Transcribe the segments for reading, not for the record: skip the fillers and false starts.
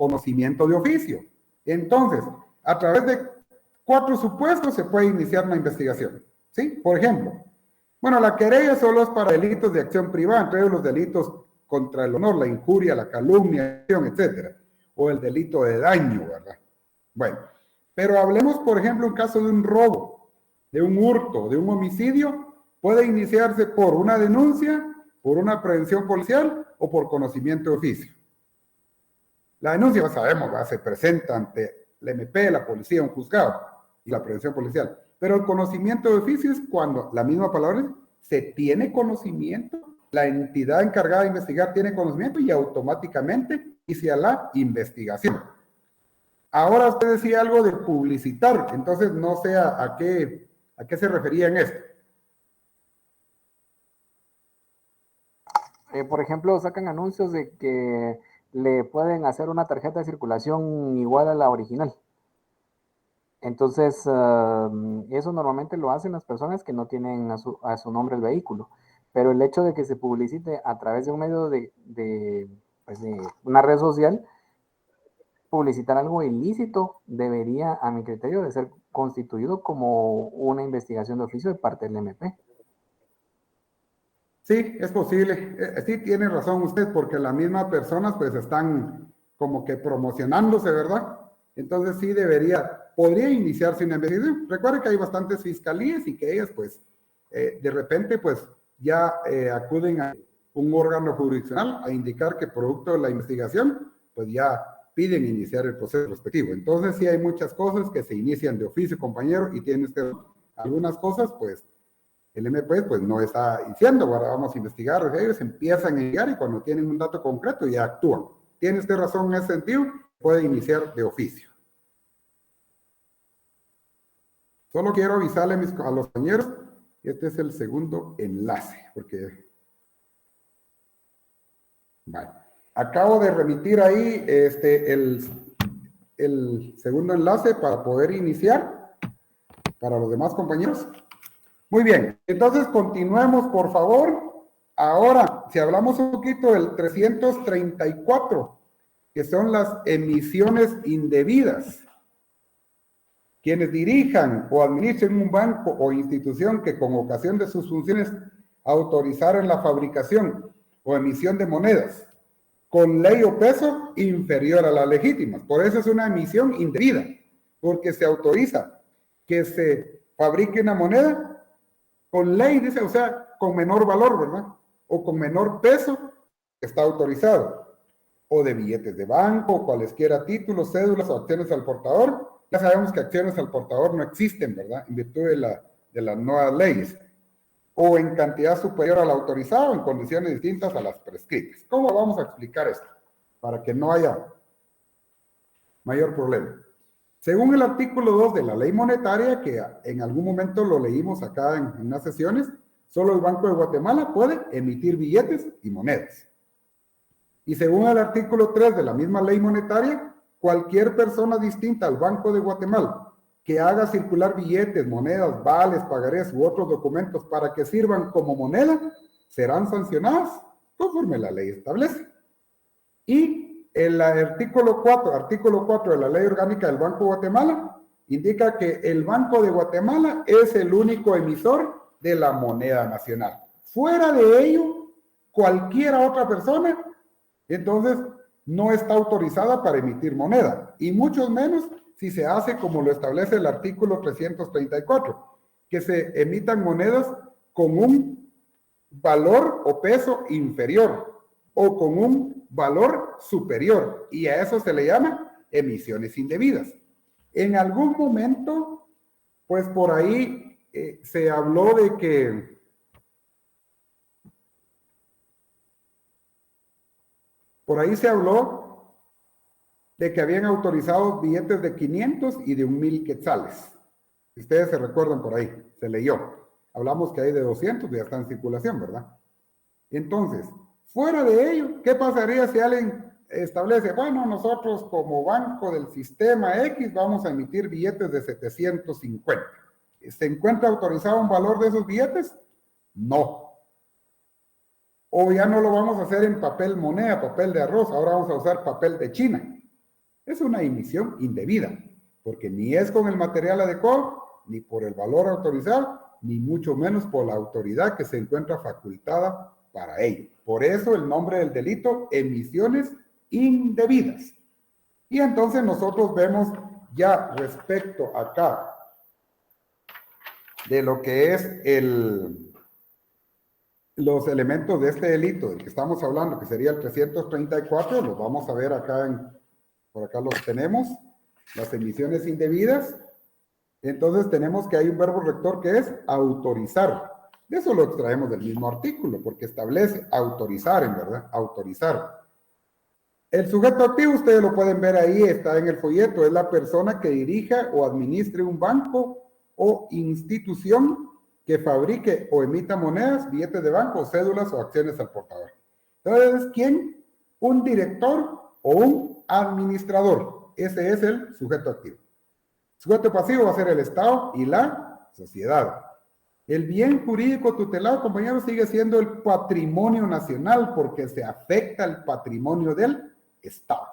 conocimiento de oficio. Entonces, a través de 4 supuestos se puede iniciar una investigación, ¿sí? Por ejemplo, bueno, la querella solo es para delitos de acción privada, entre ellos los delitos contra el honor, la injuria, la calumnia, etcétera, o el delito de daño, ¿verdad? Bueno, pero hablemos, por ejemplo, en caso de un robo, de un hurto, de un homicidio, puede iniciarse por una denuncia, por una prevención policial o por conocimiento de oficio. La denuncia, ya sabemos, se presenta ante la MP, la policía, un juzgado y la prevención policial. Pero el conocimiento de oficio es cuando, la misma palabra, se tiene conocimiento, la entidad encargada de investigar tiene conocimiento y automáticamente inicia la investigación. Ahora usted decía algo de publicitar, entonces no sé a qué se refería en esto. Por ejemplo, sacan anuncios de que le pueden hacer una tarjeta de circulación igual a la original. Entonces, eso normalmente lo hacen las personas que no tienen a su nombre el vehículo. Pero el hecho de que se publicite a través de un medio de una red social, publicitar algo ilícito debería, a mi criterio, de ser constituido como una investigación de oficio de parte del MP. Sí, es posible. Sí, tiene razón usted, porque las mismas personas pues están como que promocionándose, ¿verdad? Entonces sí podría iniciarse una investigación. Recuerde que hay bastantes fiscalías y que ellas pues de repente pues ya acuden a un órgano jurisdiccional a indicar que producto de la investigación pues ya piden iniciar el proceso respectivo. Entonces sí hay muchas cosas que se inician de oficio, compañero, y tiene usted algunas cosas pues el MP pues no está diciendo, ahora vamos a investigar, ellos empiezan a llegar y cuando tienen un dato concreto ya actúan. Tiene usted razón en ese sentido, puede iniciar de oficio. Solo quiero avisarle a los compañeros, este es el segundo enlace, porque... Vale. Acabo de remitir ahí el segundo enlace para poder iniciar para los demás compañeros. Muy bien, entonces continuemos, por favor. Ahora, si hablamos un poquito del 334, que son las emisiones indebidas. Quienes dirijan o administren un banco o institución que con ocasión de sus funciones autorizaron la fabricación o emisión de monedas con ley o peso inferior a las legítimas. Por eso es una emisión indebida, porque se autoriza que se fabrique una moneda con ley, dice, o sea, con menor valor, ¿verdad? O con menor peso que está autorizado. O de billetes de banco, cualesquiera títulos, cédulas o acciones al portador. Ya sabemos que acciones al portador no existen, ¿verdad? En virtud de las nuevas leyes. O en cantidad superior al autorizado, en condiciones distintas a las prescritas. ¿Cómo vamos a explicar esto? Para que no haya mayor problema. Según el artículo 2 de la ley monetaria, que en algún momento lo leímos acá en unas sesiones, solo el Banco de Guatemala puede emitir billetes y monedas. Y según el artículo 3 de la misma ley monetaria, cualquier persona distinta al Banco de Guatemala que haga circular billetes, monedas, vales, pagarés u otros documentos para que sirvan como moneda, serán sancionadas conforme la ley establece. Y el artículo 4 de la Ley Orgánica del Banco de Guatemala indica que el Banco de Guatemala es el único emisor de la moneda nacional. Fuera de ello, cualquier otra persona, entonces, no está autorizada para emitir moneda, y mucho menos si se hace como lo establece el artículo 334, que se emitan monedas con un valor o peso inferior o con un valor superior, y a eso se le llama emisiones indebidas. En algún momento, pues por ahí se habló de que habían autorizado billetes de 500 y de 1,000 quetzales. Ustedes se recuerdan por ahí, se leyó. Hablamos que hay de 200 y ya está en circulación, ¿verdad? Entonces, fuera de ello, ¿qué pasaría si alguien establece, bueno, nosotros como banco del sistema X vamos a emitir billetes de 750? ¿Se encuentra autorizado un valor de esos billetes? No. O ya no lo vamos a hacer en papel moneda, papel de arroz, ahora vamos a usar papel de China. Es una emisión indebida, porque ni es con el material adecuado, ni por el valor autorizado, ni mucho menos por la autoridad que se encuentra facultada para ello. Por eso el nombre del delito, emisiones indebidas. Y entonces nosotros vemos ya respecto acá de lo que es los elementos de este delito del que estamos hablando, que sería el 334, los vamos a ver acá, por acá los tenemos, las emisiones indebidas. Entonces tenemos que hay un verbo rector que es autorizar. De eso lo extraemos del mismo artículo, porque establece autorizar, en verdad, autorizar. El sujeto activo, ustedes lo pueden ver ahí, está en el folleto, es la persona que dirija o administre un banco o institución que fabrique o emita monedas, billetes de banco, cédulas o acciones al portador. Entonces, ¿quién? Un director o un administrador. Ese es el sujeto activo. Sujeto pasivo va a ser el Estado y la sociedad. El bien jurídico tutelado, compañeros, sigue siendo el patrimonio nacional porque se afecta el patrimonio del Estado.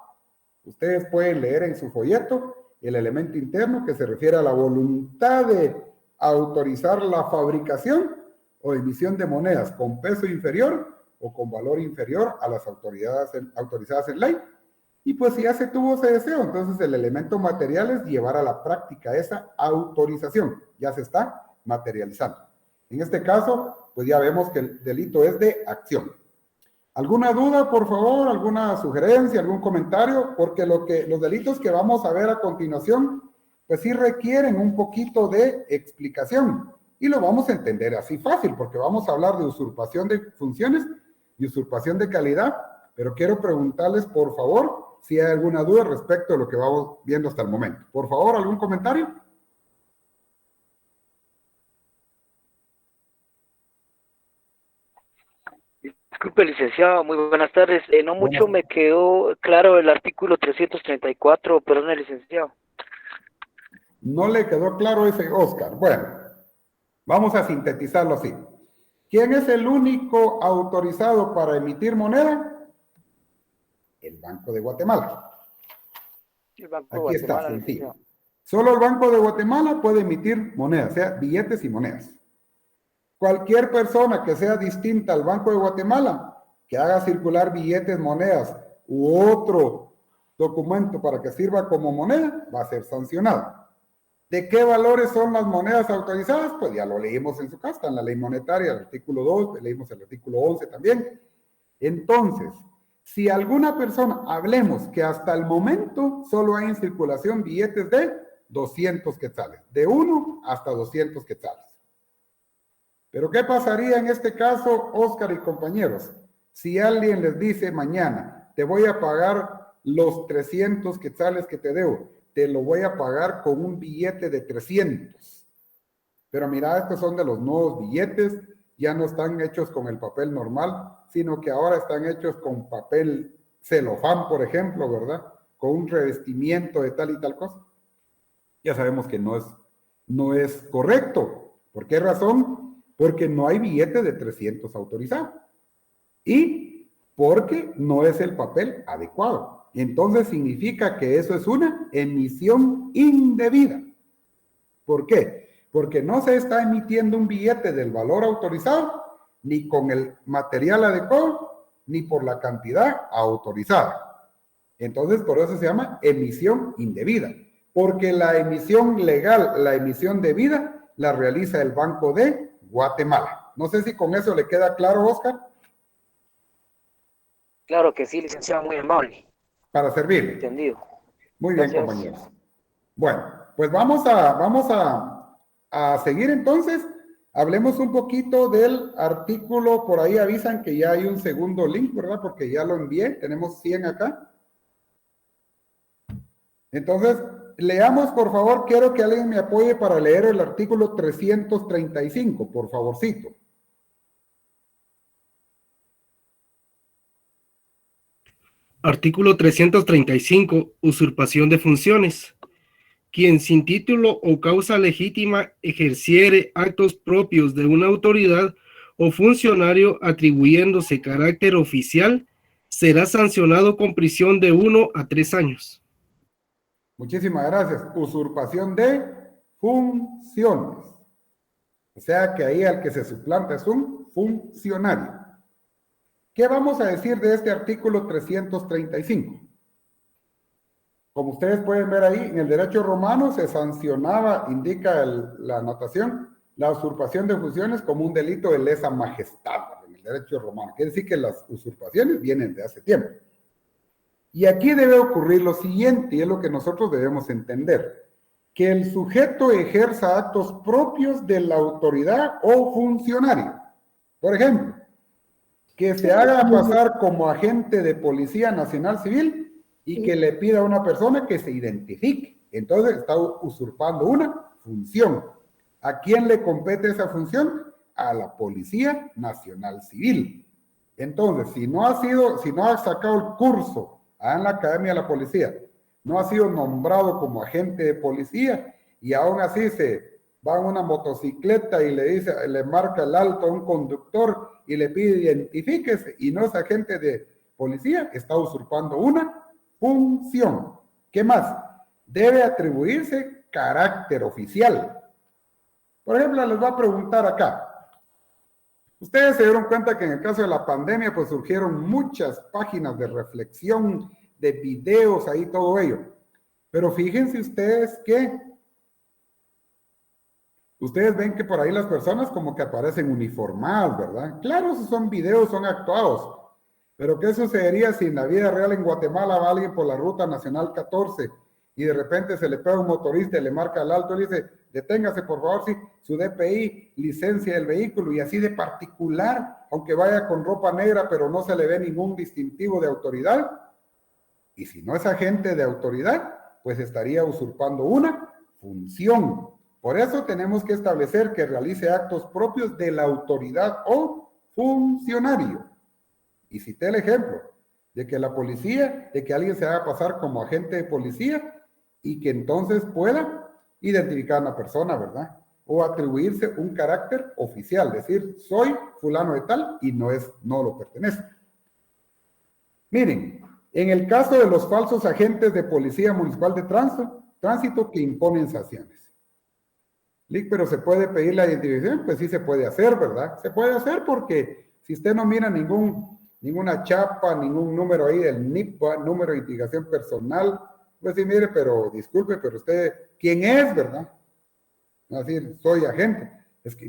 Ustedes pueden leer en su folleto el elemento interno que se refiere a la voluntad de autorizar la fabricación o emisión de monedas con peso inferior o con valor inferior a las autoridades autorizadas en ley. Y pues si ya se tuvo ese deseo, entonces el elemento material es llevar a la práctica esa autorización. Ya se está materializando. En este caso, pues ya vemos que el delito es de acción. ¿Alguna duda, por favor? ¿Alguna sugerencia? ¿Algún comentario? Porque los delitos que vamos a ver a continuación, pues sí requieren un poquito de explicación. Y lo vamos a entender así fácil, porque vamos a hablar de usurpación de funciones y usurpación de calidad. Pero quiero preguntarles, por favor, si hay alguna duda respecto a lo que vamos viendo hasta el momento. Por favor, ¿algún comentario? Disculpe, licenciado, muy buenas tardes. No mucho me quedó claro el artículo 334, perdón, licenciado. No le quedó claro ese, Oscar. Bueno, vamos a sintetizarlo así. ¿Quién es el único autorizado para emitir moneda? El Banco de Guatemala. El Banco Aquí de está, Guatemala, sencillo. Solo el Banco de Guatemala puede emitir monedas, o sea, billetes y monedas. Cualquier persona que sea distinta al Banco de Guatemala, que haga circular billetes, monedas u otro documento para que sirva como moneda, va a ser sancionado. ¿De qué valores son las monedas autorizadas? Pues ya lo leímos en su casa, en la ley monetaria, el artículo 2, leímos el artículo 11 también. Entonces, si alguna persona, hablemos que hasta el momento solo hay en circulación billetes de 200 quetzales, de 1 hasta 200 quetzales. Pero ¿qué pasaría en este caso, Oscar y compañeros? Si alguien les dice mañana, te voy a pagar los 300 quetzales que te debo, te lo voy a pagar con un billete de 300. Pero mira, estos son de los nuevos billetes, ya no están hechos con el papel normal, sino que ahora están hechos con papel celofán, por ejemplo, ¿verdad? Con un revestimiento de tal y tal cosa. Ya sabemos que no es correcto. ¿Por qué razón? Porque no hay billete de 300 autorizado. Y porque no es el papel adecuado. Entonces significa que eso es una emisión indebida. ¿Por qué? Porque no se está emitiendo un billete del valor autorizado, ni con el material adecuado, ni por la cantidad autorizada. Entonces, por eso se llama emisión indebida. Porque la emisión legal, la emisión debida, la realiza el Banco de Guatemala. No sé si con eso le queda claro, Oscar. Claro que sí, licenciado, muy amable. Para servirle. Entendido. Muy bien, Gracias. compañeros. Bueno, pues vamos a seguir entonces. Hablemos un poquito del artículo, por ahí avisan que ya hay un segundo link, ¿verdad? Porque ya lo envié, tenemos 100 acá. Entonces, leamos, por favor, quiero que alguien me apoye para leer el artículo 335, por favorcito. Artículo 335. Usurpación de funciones. Quien sin título o causa legítima ejerciere actos propios de una autoridad o funcionario atribuyéndose carácter oficial, será sancionado con prisión de 1 a 3 años. Muchísimas gracias. Usurpación de funciones. O sea que ahí al que se suplanta es un funcionario. ¿Qué vamos a decir de este artículo 335? Como ustedes pueden ver ahí, en el derecho romano se sancionaba, indica la anotación, la usurpación de funciones como un delito de lesa majestad en el derecho romano. Quiere decir que las usurpaciones vienen de hace tiempo. Y aquí debe ocurrir lo siguiente, y es lo que nosotros debemos entender, que el sujeto ejerza actos propios de la autoridad o funcionario. Por ejemplo, que se haga pasar como agente de Policía Nacional Civil y que le pida a una persona que se identifique. Entonces está usurpando una función. ¿A quién le compete esa función? A la Policía Nacional Civil. Entonces, si no ha sacado el curso en la Academia de la Policía, no ha sido nombrado como agente de policía y aún así se va en una motocicleta y le marca el alto a un conductor y le pide identifíquese y no es agente de policía, está usurpando una función. ¿Qué más? Debe atribuirse carácter oficial. Por ejemplo, les voy a preguntar acá. Ustedes se dieron cuenta que en el caso de la pandemia pues surgieron muchas páginas de reflexión, de videos, ahí todo ello. Pero fíjense ustedes que ustedes ven que por ahí las personas como que aparecen uniformadas, ¿verdad? Claro, esos son videos, son actuados. Pero ¿qué sucedería si en la vida real en Guatemala va alguien por la ruta nacional 14 y de repente se le pega un motorista y le marca el alto y le dice, deténgase por favor, sí, su DPI, licencia del vehículo y así de particular, aunque vaya con ropa negra, pero no se le ve ningún distintivo de autoridad? Y si no es agente de autoridad, pues estaría usurpando una función. Por eso tenemos que establecer que realice actos propios de la autoridad o funcionario. Y cité el ejemplo de que la policía, de que alguien se haga pasar como agente de policía y que entonces pueda identificar a una persona, ¿verdad? O atribuirse un carácter oficial, decir, soy fulano de tal y no lo pertenece. Miren, en el caso de los falsos agentes de policía municipal de tránsito que imponen sanciones. Pero ¿se puede pedir la identificación? Pues sí se puede hacer, ¿verdad? Se puede hacer porque si usted no mira ninguna chapa, ningún número ahí del NIP, número de identificación personal, pues sí, mire, pero disculpe, pero usted, ¿quién es, verdad? Va a decir, soy agente.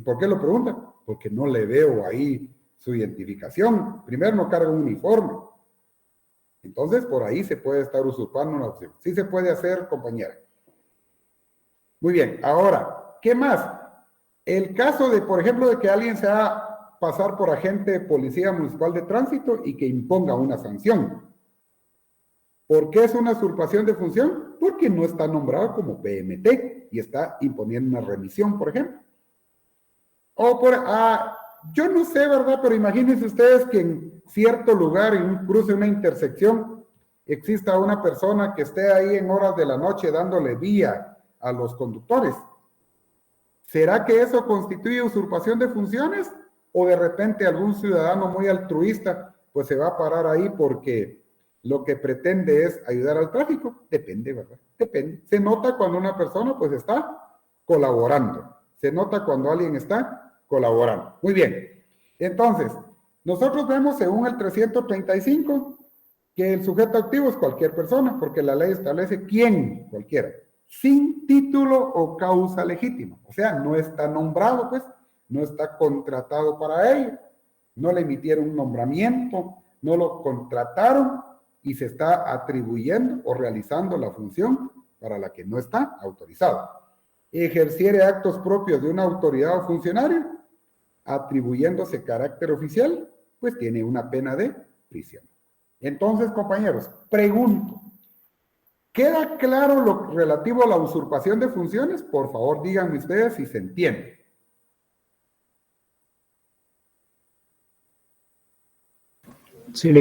¿Por qué lo pregunta? Porque no le veo ahí su identificación. Primero, no carga un uniforme. Entonces, por ahí se puede estar usurpando una opción. Sí se puede hacer, compañera. Muy bien, ahora, ¿qué más? El caso de, por ejemplo, de que alguien se haga pasar por agente de policía municipal de tránsito y que imponga una sanción. ¿Por qué es una usurpación de función? Porque no está nombrado como PMT y está imponiendo una remisión, por ejemplo. O yo no sé, ¿verdad? Pero imagínense ustedes que en cierto lugar, en un cruce, una intersección, exista una persona que esté ahí en horas de la noche dándole vía a los conductores. ¿Será que eso constituye usurpación de funciones? ¿O de repente algún ciudadano muy altruista pues se va a parar ahí porque lo que pretende es ayudar al tráfico? Depende, ¿verdad? Depende. Se nota cuando una persona pues está colaborando. Se nota cuando alguien está colaborando. Muy bien. Entonces, nosotros vemos según el 335 que el sujeto activo es cualquier persona, porque la ley establece quién, cualquiera, sin título o causa legítima. O sea, no está nombrado, pues, no está contratado para ello, no le emitieron un nombramiento, no lo contrataron y se está atribuyendo o realizando la función para la que no está autorizado. Ejerciere actos propios de una autoridad o funcionario, atribuyéndose carácter oficial, pues tiene una pena de prisión. Entonces, compañeros, pregunto, ¿queda claro lo relativo a la usurpación de funciones? Por favor, díganme ustedes si se entiende. Sí,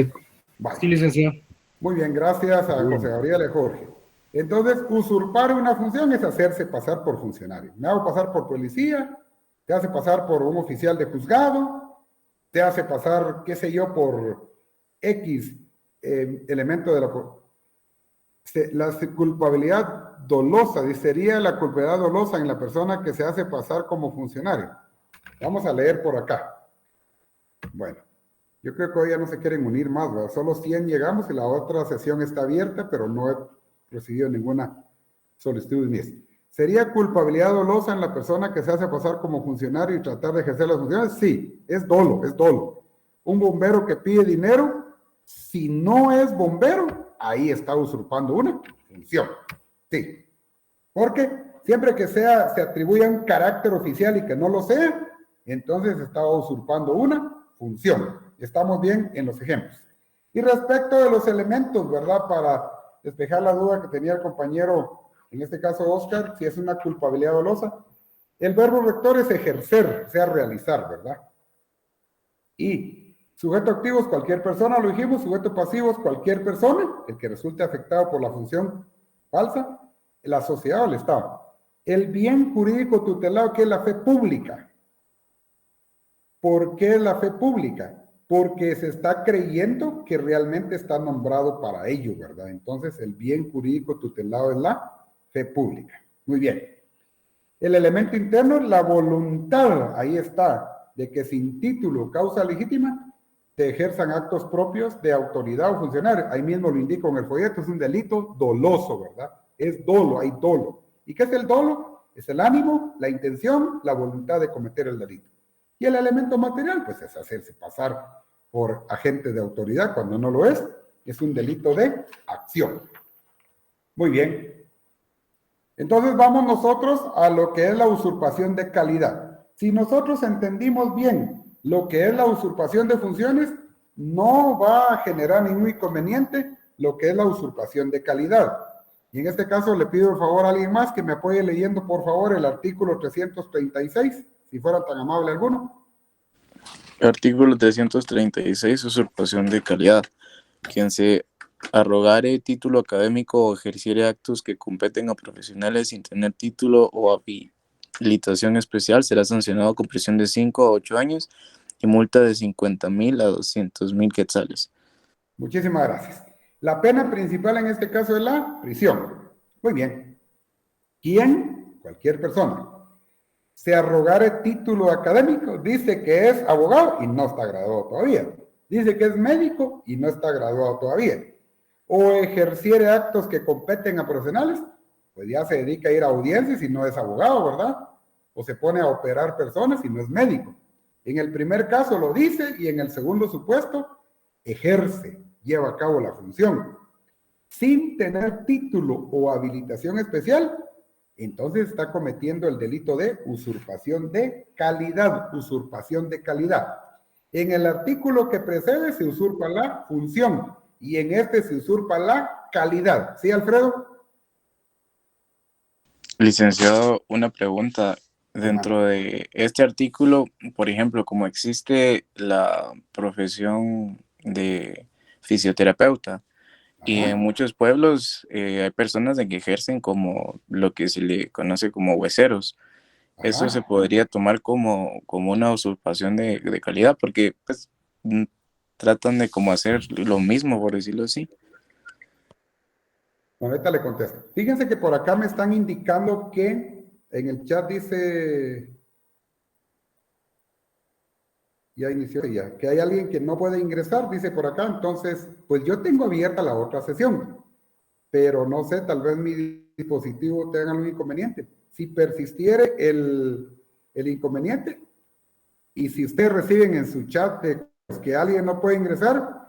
Vale. Sí, licenciado. Muy bien, gracias a José Gabriel y Jorge. Entonces, usurpar una función es hacerse pasar por funcionario. Me hago pasar por policía, te hace pasar por un oficial de juzgado, te hace pasar, qué sé yo, por X elemento de la... La culpabilidad dolosa, sería la culpabilidad dolosa en la persona que se hace pasar como funcionario. Vamos a leer por acá. Bueno, yo creo que hoy ya no se quieren unir más, ¿verdad? Solo 100 llegamos y la otra sesión está abierta, pero no he recibido ninguna solicitud ni eso. ¿Sería culpabilidad dolosa en la persona que se hace pasar como funcionario y tratar de ejercer las funciones? Sí, es dolo, es dolo. Un bombero que pide dinero, si no es bombero, ahí está usurpando una función. Sí, porque siempre que se atribuya un carácter oficial y que no lo sea, entonces estaba usurpando una función. Estamos bien en los ejemplos. Y respecto de los elementos, ¿verdad? Para despejar la duda que tenía el compañero, en este caso Oscar, si es una culpabilidad dolosa, el verbo rector es ejercer, o sea, realizar, ¿verdad? Y sujeto activo es cualquier persona, lo dijimos, sujeto pasivo es cualquier persona, el que resulte afectado por la función falsa, la sociedad o el Estado. El bien jurídico tutelado, que es la fe pública. ¿Por qué la fe pública? Porque se está creyendo que realmente está nombrado para ello, ¿verdad? Entonces, el bien jurídico tutelado es la fe pública. Muy bien. El elemento interno, la voluntad, ahí está, de que sin título o causa legítima se ejerzan actos propios de autoridad o funcionario. Ahí mismo lo indico en el folleto, es un delito doloso, ¿verdad? Es dolo, hay dolo. ¿Y qué es el dolo? Es el ánimo, la intención, la voluntad de cometer el delito. Y el elemento material, pues es hacerse pasar por agente de autoridad cuando no lo es un delito de acción. Muy bien. Entonces vamos nosotros a lo que es la usurpación de calidad. Si nosotros entendimos bien lo que es la usurpación de funciones, no va a generar ningún inconveniente lo que es la usurpación de calidad. Y en este caso le pido por favor a alguien más que me apoye leyendo por favor el artículo 336, si fuera tan amable alguno. Artículo 336, usurpación de calidad. Quien se arrogare título académico o ejerciere actos que competen a profesionales sin tener título o habilitación especial será sancionado con prisión de 5 a 8 años y multa de 50,000 a 200,000 quetzales. Muchísimas gracias. La pena principal en este caso es la prisión. Muy bien. ¿Quién? Cualquier persona. Se arrogare título académico, dice que es abogado y no está graduado todavía. Dice que es médico y no está graduado todavía. O ejerciere actos que competen a profesionales, pues ya se dedica a ir a audiencias y no es abogado, ¿verdad? O se pone a operar personas y no es médico. En el primer caso lo dice y en el segundo supuesto ejerce, lleva a cabo la función. Sin tener título o habilitación especial, entonces está cometiendo el delito de usurpación de calidad, usurpación de calidad. En el artículo que precede se usurpa la función y en este se usurpa la calidad. ¿Sí, Alfredo? Licenciado, una pregunta. Dentro de este artículo, por ejemplo, como existe la profesión de fisioterapeuta, y en muchos pueblos hay personas que ejercen como lo que se le conoce como hueseros. Eso se podría tomar como una usurpación de calidad, porque pues tratan de como hacer lo mismo, por decirlo así. Bueno, ahorita le contesto. Fíjense que por acá me están indicando que en el chat dice, ya inició ya, que hay alguien que no puede ingresar, dice por acá, entonces, pues yo tengo abierta la otra sesión, pero no sé, tal vez mi dispositivo tenga algún inconveniente. Si persistiere el inconveniente, y si ustedes reciben en su chat de que alguien no puede ingresar,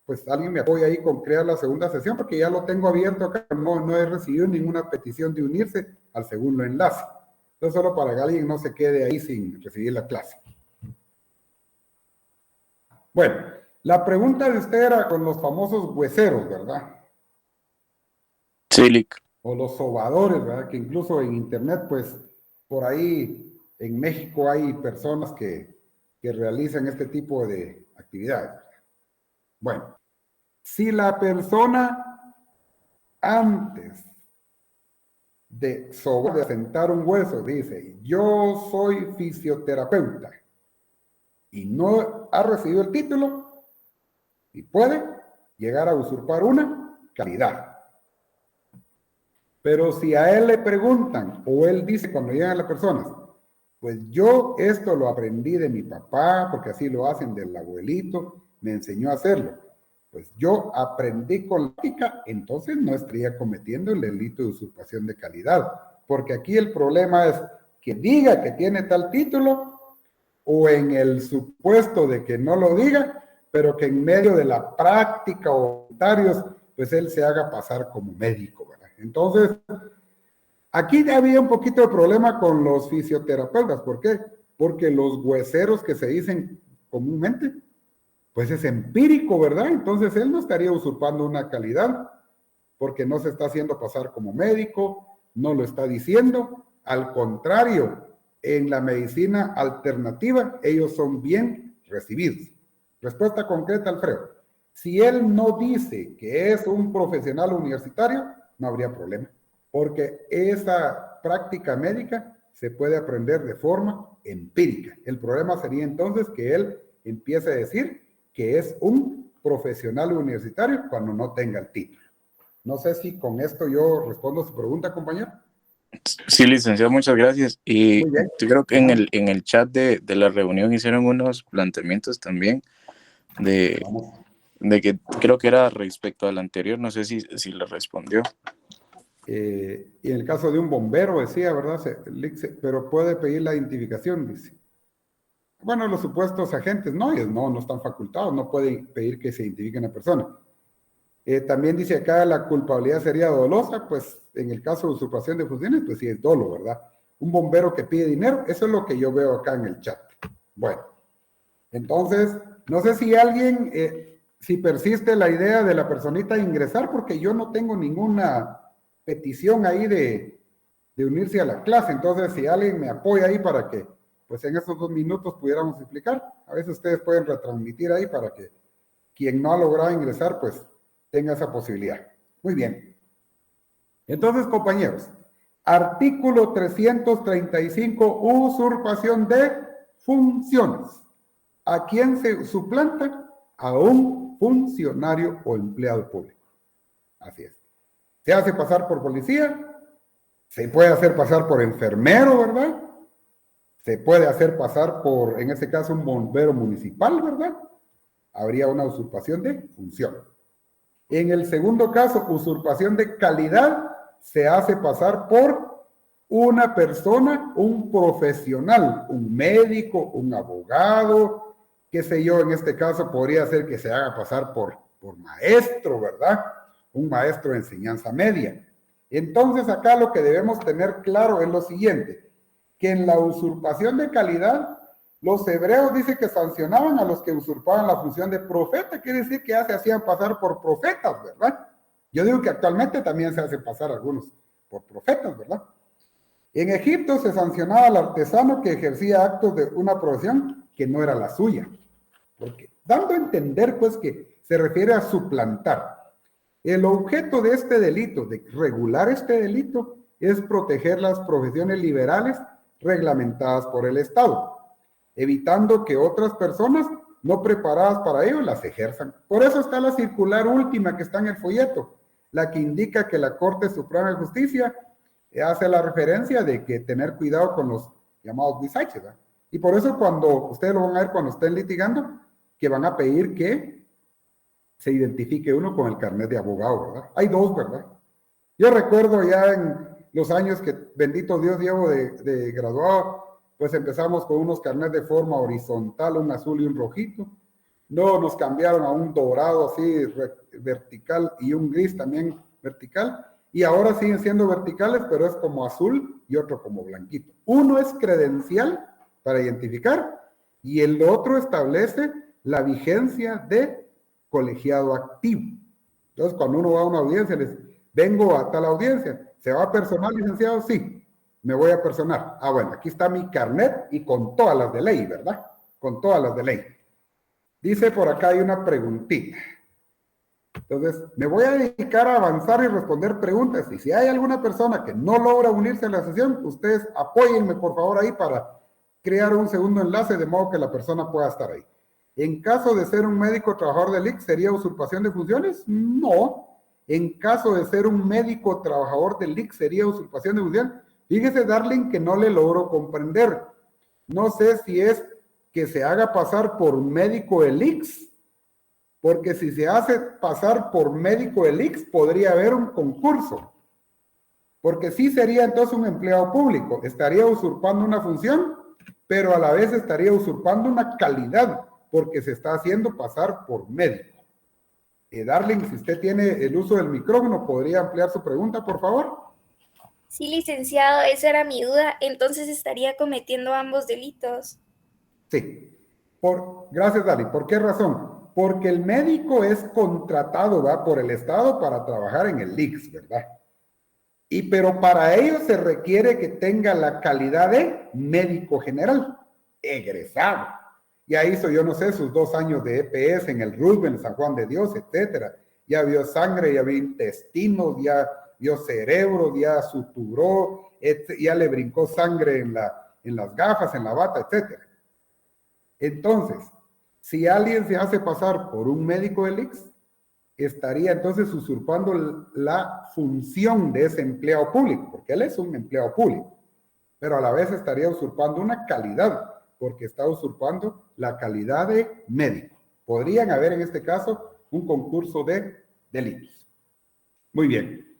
pues alguien me apoya ahí con crear la segunda sesión, porque ya lo tengo abierto acá, no he recibido ninguna petición de unirse al segundo enlace. Entonces, solo para que alguien no se quede ahí sin recibir la clase. Bueno, la pregunta de usted era con los famosos hueseros, ¿verdad? Sí, Lic. O los sobadores, ¿verdad? Que incluso en internet, pues, por ahí en México hay personas que realizan este tipo de actividades. Bueno, si la persona antes de sentar un hueso dice, yo soy fisioterapeuta y no ha recibido el título y puede llegar a usurpar una calidad. Pero si a él le preguntan, o él dice cuando llegan las personas, pues yo esto lo aprendí de mi papá, porque así lo hacen del abuelito, me enseñó a hacerlo. Pues yo aprendí con la práctica, entonces no estaría cometiendo el delito de usurpación de calidad. Porque aquí el problema es que diga que tiene tal título, o en el supuesto de que no lo diga, pero que en medio de la práctica o comentarios, pues él se haga pasar como médico, ¿verdad? Entonces, aquí había un poquito de problema con los fisioterapeutas. ¿Por qué? Porque los hueseros que se dicen comúnmente, pues es empírico, ¿verdad? Entonces él no estaría usurpando una calidad, porque no se está haciendo pasar como médico, no lo está diciendo. Al contrario, en la medicina alternativa, ellos son bien recibidos. Respuesta concreta, Alfredo. Si él no dice que es un profesional universitario, no habría problema, porque esa práctica médica se puede aprender de forma empírica. El problema sería entonces que él empiece a decir que es un profesional universitario cuando no tenga el título. No sé si con esto yo respondo a su pregunta, compañero. Sí, licenciado, muchas gracias. Y yo creo que en el chat de la reunión hicieron unos planteamientos también de que creo que era respecto al anterior, no sé si le respondió. Y en el caso de un bombero, decía, ¿verdad? Pero puede pedir la identificación, dice. Bueno, los supuestos agentes, no están facultados, no pueden pedir que se identifique una persona. También dice acá, la culpabilidad sería dolosa, pues en el caso de usurpación de funciones, pues sí es dolo, ¿verdad? Un bombero que pide dinero, eso es lo que yo veo acá en el chat. Bueno, entonces, no sé si alguien, si persiste la idea de la personita ingresar, porque yo no tengo ninguna petición ahí de unirse a la clase. Entonces, si alguien me apoya ahí para que, pues en estos 2 minutos pudiéramos explicar, a veces ustedes pueden retransmitir ahí para que quien no ha logrado ingresar, pues tenga esa posibilidad. Muy bien. Entonces, compañeros, artículo 335, usurpación de funciones. ¿A quién se suplanta? A un funcionario o empleado público. Así es. Se hace pasar por policía, se puede hacer pasar por enfermero, ¿verdad? Se puede hacer pasar por, en este caso, un bombero municipal, ¿verdad? Habría una usurpación de función. En el segundo caso, usurpación de calidad, se hace pasar por una persona, un profesional, un médico, un abogado, qué sé yo, en este caso podría ser que se haga pasar por maestro, ¿verdad? Un maestro de enseñanza media. Entonces acá lo que debemos tener claro es lo siguiente, que en la usurpación de calidad, los hebreos dicen que sancionaban a los que usurpaban la función de profeta, quiere decir que ya se hacían pasar por profetas, ¿verdad? Yo digo que actualmente también se hacen pasar algunos por profetas, ¿verdad? En Egipto se sancionaba al artesano que ejercía actos de una profesión que no era la suya, porque dando a entender pues que se refiere a suplantar. El objeto de este delito, de regular este delito, es proteger las profesiones liberales reglamentadas por el Estado, evitando que otras personas no preparadas para ello las ejerzan. Por eso está la circular última que está en el folleto, la que indica que la Corte Suprema de Justicia hace la referencia de que tener cuidado con los llamados bisaches, ¿verdad? Y por eso cuando ustedes lo van a ver cuando estén litigando, que van a pedir que se identifique uno con el carnet de abogado, ¿verdad? Hay 2, ¿verdad? Yo recuerdo ya en los años que, bendito Dios, llevo de graduado, pues empezamos con unos carnets de forma horizontal, un azul y un rojito. No, nos cambiaron a un dorado así vertical y un gris también vertical. Y ahora siguen siendo verticales, pero es como azul y otro como blanquito. Uno es credencial para identificar y el otro establece la vigencia de colegiado activo. Entonces, cuando uno va a una audiencia, les vengo a tal audiencia, ¿se va a personar, licenciado? Sí, me voy a personar. Ah, bueno, aquí está mi carnet y con todas las de ley, ¿verdad? Con todas las de ley. Dice por acá, hay una preguntita. Entonces, me voy a dedicar a avanzar y responder preguntas. Y si hay alguna persona que no logra unirse a la sesión, ustedes apóyenme, por favor, ahí para crear un segundo enlace de modo que la persona pueda estar ahí. En caso de ser un médico trabajador del ICS, ¿sería usurpación de funciones? No. en caso de ser un médico trabajador del ICS, ¿sería usurpación de función? Fíjese, Darling, que no le logro comprender. No sé si es que se haga pasar por médico del ICS, porque si se hace pasar por médico del ICS, podría haber un concurso. Porque sí sería entonces un empleado público. Estaría usurpando una función, pero a la vez estaría usurpando una calidad, porque se está haciendo pasar por médico. Darling, si usted tiene el uso del micrófono, ¿podría ampliar su pregunta, por favor? Sí, licenciado, esa era mi duda. Entonces estaría cometiendo ambos delitos. Sí. Gracias, Dali. ¿Por qué razón? Porque el médico es contratado, ¿va?, por el Estado para trabajar en el ICS, ¿verdad? Pero para ello se requiere que tenga la calidad de médico general, egresado. Ya hizo, yo no sé, sus 2 años de EPS en el Roosevelt, San Juan de Dios, etcétera. Ya vio sangre, ya vio intestinos, ya vio cerebro, ya suturó, ya le brincó sangre en las gafas, en la bata, etcétera. Entonces, si alguien se hace pasar por un médico del ICS, estaría entonces usurpando la función de ese empleado público, porque él es un empleado público, pero a la vez estaría usurpando una calidad, porque está usurpando la calidad de médico. Podrían haber en este caso un concurso de delitos. Muy bien.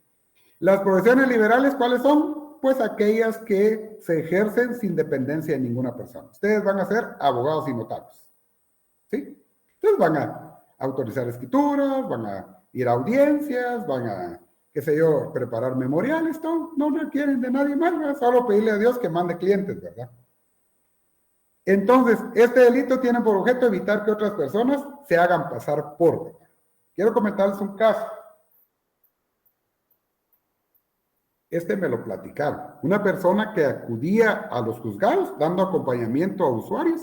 Las profesiones liberales, ¿cuáles son? Pues aquellas que se ejercen sin dependencia de ninguna persona. Ustedes van a ser abogados y notarios, ¿sí? Entonces van a autorizar escrituras, van a ir a audiencias, van a, qué sé yo, preparar memoriales, no requieren de nadie más, ¿verdad? Solo pedirle a Dios que mande clientes, ¿verdad? Entonces, este delito tiene por objeto evitar que otras personas se hagan pasar por, ¿verdad? Quiero comentarles un caso. Este me lo platicaron. Una persona que acudía a los juzgados dando acompañamiento a usuarios.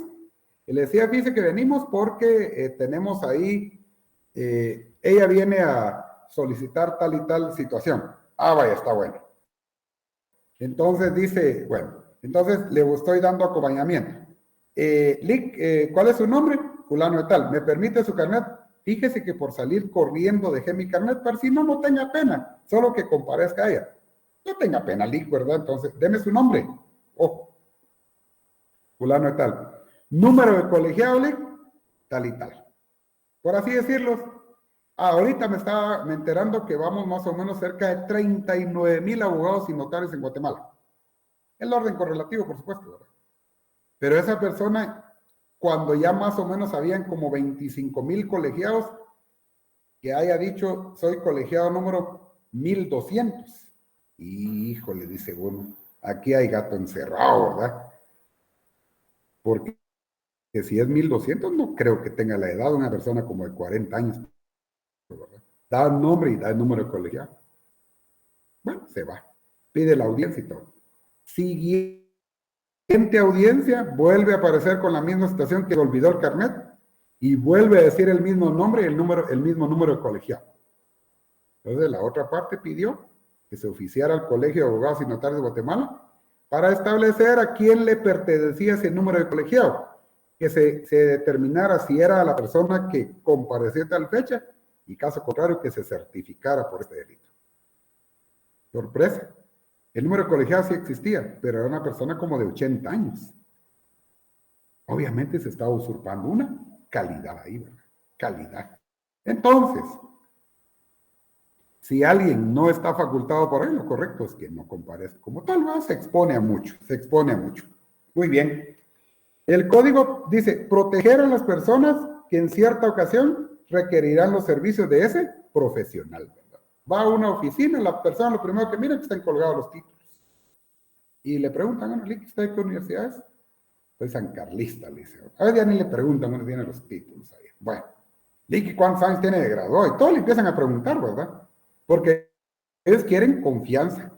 Y le decía, fíjese que venimos porque tenemos ahí, ella viene a solicitar tal y tal situación. Ah, vaya, está bueno. Entonces dice, bueno, entonces le estoy dando acompañamiento. Lick, ¿cuál es su nombre? Fulano de tal. ¿Me permite su carnet? Fíjese que por salir corriendo dejé mi carnet, para si no tenga pena, solo que comparezca a ella. No tenga pena, Lick, ¿verdad? Entonces, deme su nombre. Ojo. Fulano de tal. Número de colegiado, Lick, tal y tal. Por así decirlo, ahorita me enterando que vamos más o menos cerca de 39,000 abogados y notarios en Guatemala. El orden correlativo, por supuesto, ¿verdad? Pero esa persona, cuando ya más o menos habían como 25,000 colegiados, que haya dicho, soy colegiado número 1200. Híjole, dice uno, aquí hay gato encerrado, ¿verdad? Porque si es 1200, no creo que tenga la edad de una persona como de 40 años, ¿verdad? Da el nombre y da el número de colegiado. Bueno, se va. Pide la audiencia y todo. Siguiente audiencia, vuelve a aparecer con la misma situación que olvidó el carnet y vuelve a decir el mismo nombre y el mismo número de colegiado. Entonces, la otra parte pidió que se oficiara al Colegio de Abogados y Notarios de Guatemala para establecer a quién le pertenecía ese número de colegiado, que se determinara si era la persona que compareció a tal fecha y caso contrario que se certificara por este delito. Sorpresa. El número de colegiado sí existía, pero era una persona como de 80 años. Obviamente se estaba usurpando una calidad ahí, ¿verdad? Calidad. Entonces, si alguien no está facultado por él, lo correcto es que no comparezca como tal, ¿verdad? Se expone a mucho. Muy bien. El código dice, proteger a las personas que en cierta ocasión requerirán los servicios de ese profesional, ¿verdad? Va a una oficina, la persona lo primero que mira es que están colgados los títulos. Y le preguntan, bueno, ¿usted de qué universidad es? Soy sancarlista, le dice. A veces ya ni le preguntan, bueno, tiene los títulos ahí. Bueno, Licky, ¿cuántos años tiene de graduado? Y todo le empiezan a preguntar, ¿verdad? Porque ellos quieren confianza.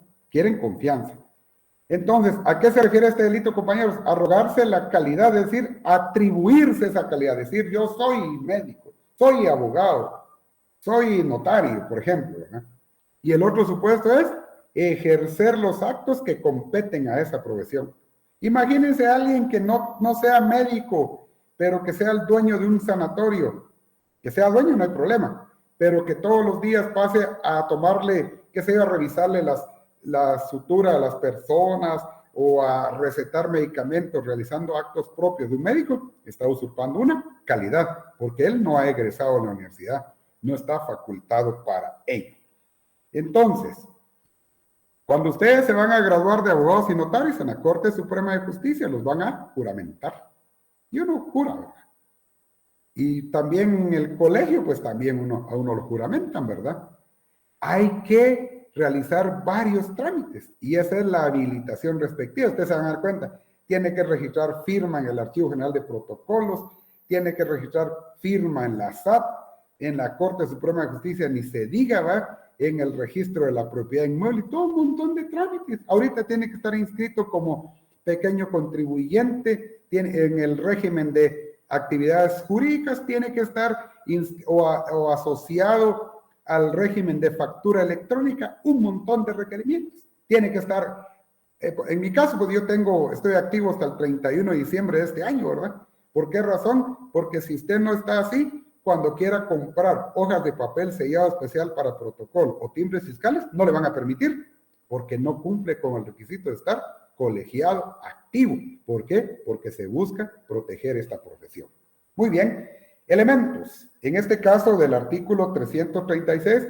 Entonces, ¿a qué se refiere este delito, compañeros? Arrogarse la calidad, es decir, atribuirse esa calidad, decir, yo soy médico, soy abogado, soy notario, por ejemplo, ¿verdad? Y el otro supuesto es ejercer los actos que competen a esa profesión. Imagínense a alguien que no sea médico, pero que sea el dueño de un sanatorio. Que sea dueño no hay problema, pero que todos los días pase a tomarle, qué sé yo, a revisarle la sutura a las personas o a recetar medicamentos realizando actos propios de un médico, está usurpando una calidad, porque él no ha egresado de la universidad, no está facultado para ello. Entonces, cuando ustedes se van a graduar de abogados y notarios en la Corte Suprema de Justicia, los van a juramentar. Y uno jura, ¿verdad? Y también en el colegio, pues también a uno lo juramentan, ¿verdad? Hay que realizar varios trámites y esa es la habilitación respectiva. Ustedes se van a dar cuenta, tiene que registrar firma en el Archivo General de Protocolos, tiene que registrar firma en la SAT, en la Corte Suprema de Justicia, ni se diga, ¿va? En el registro de la propiedad inmueble y todo un montón de trámites. Ahorita tiene que estar inscrito como pequeño contribuyente, en el régimen de actividades jurídicas, tiene que estar o asociado al régimen de factura electrónica, un montón de requerimientos. Tiene que estar, en mi caso, pues yo estoy activo hasta el 31 de diciembre de este año, ¿verdad? ¿Por qué razón? Porque si usted no está así, cuando quiera comprar hojas de papel sellado especial para protocolo o timbres fiscales, no le van a permitir, porque no cumple con el requisito de estar colegiado activo. ¿Por qué? Porque se busca proteger esta profesión. Muy bien. Elementos. En este caso del artículo 336,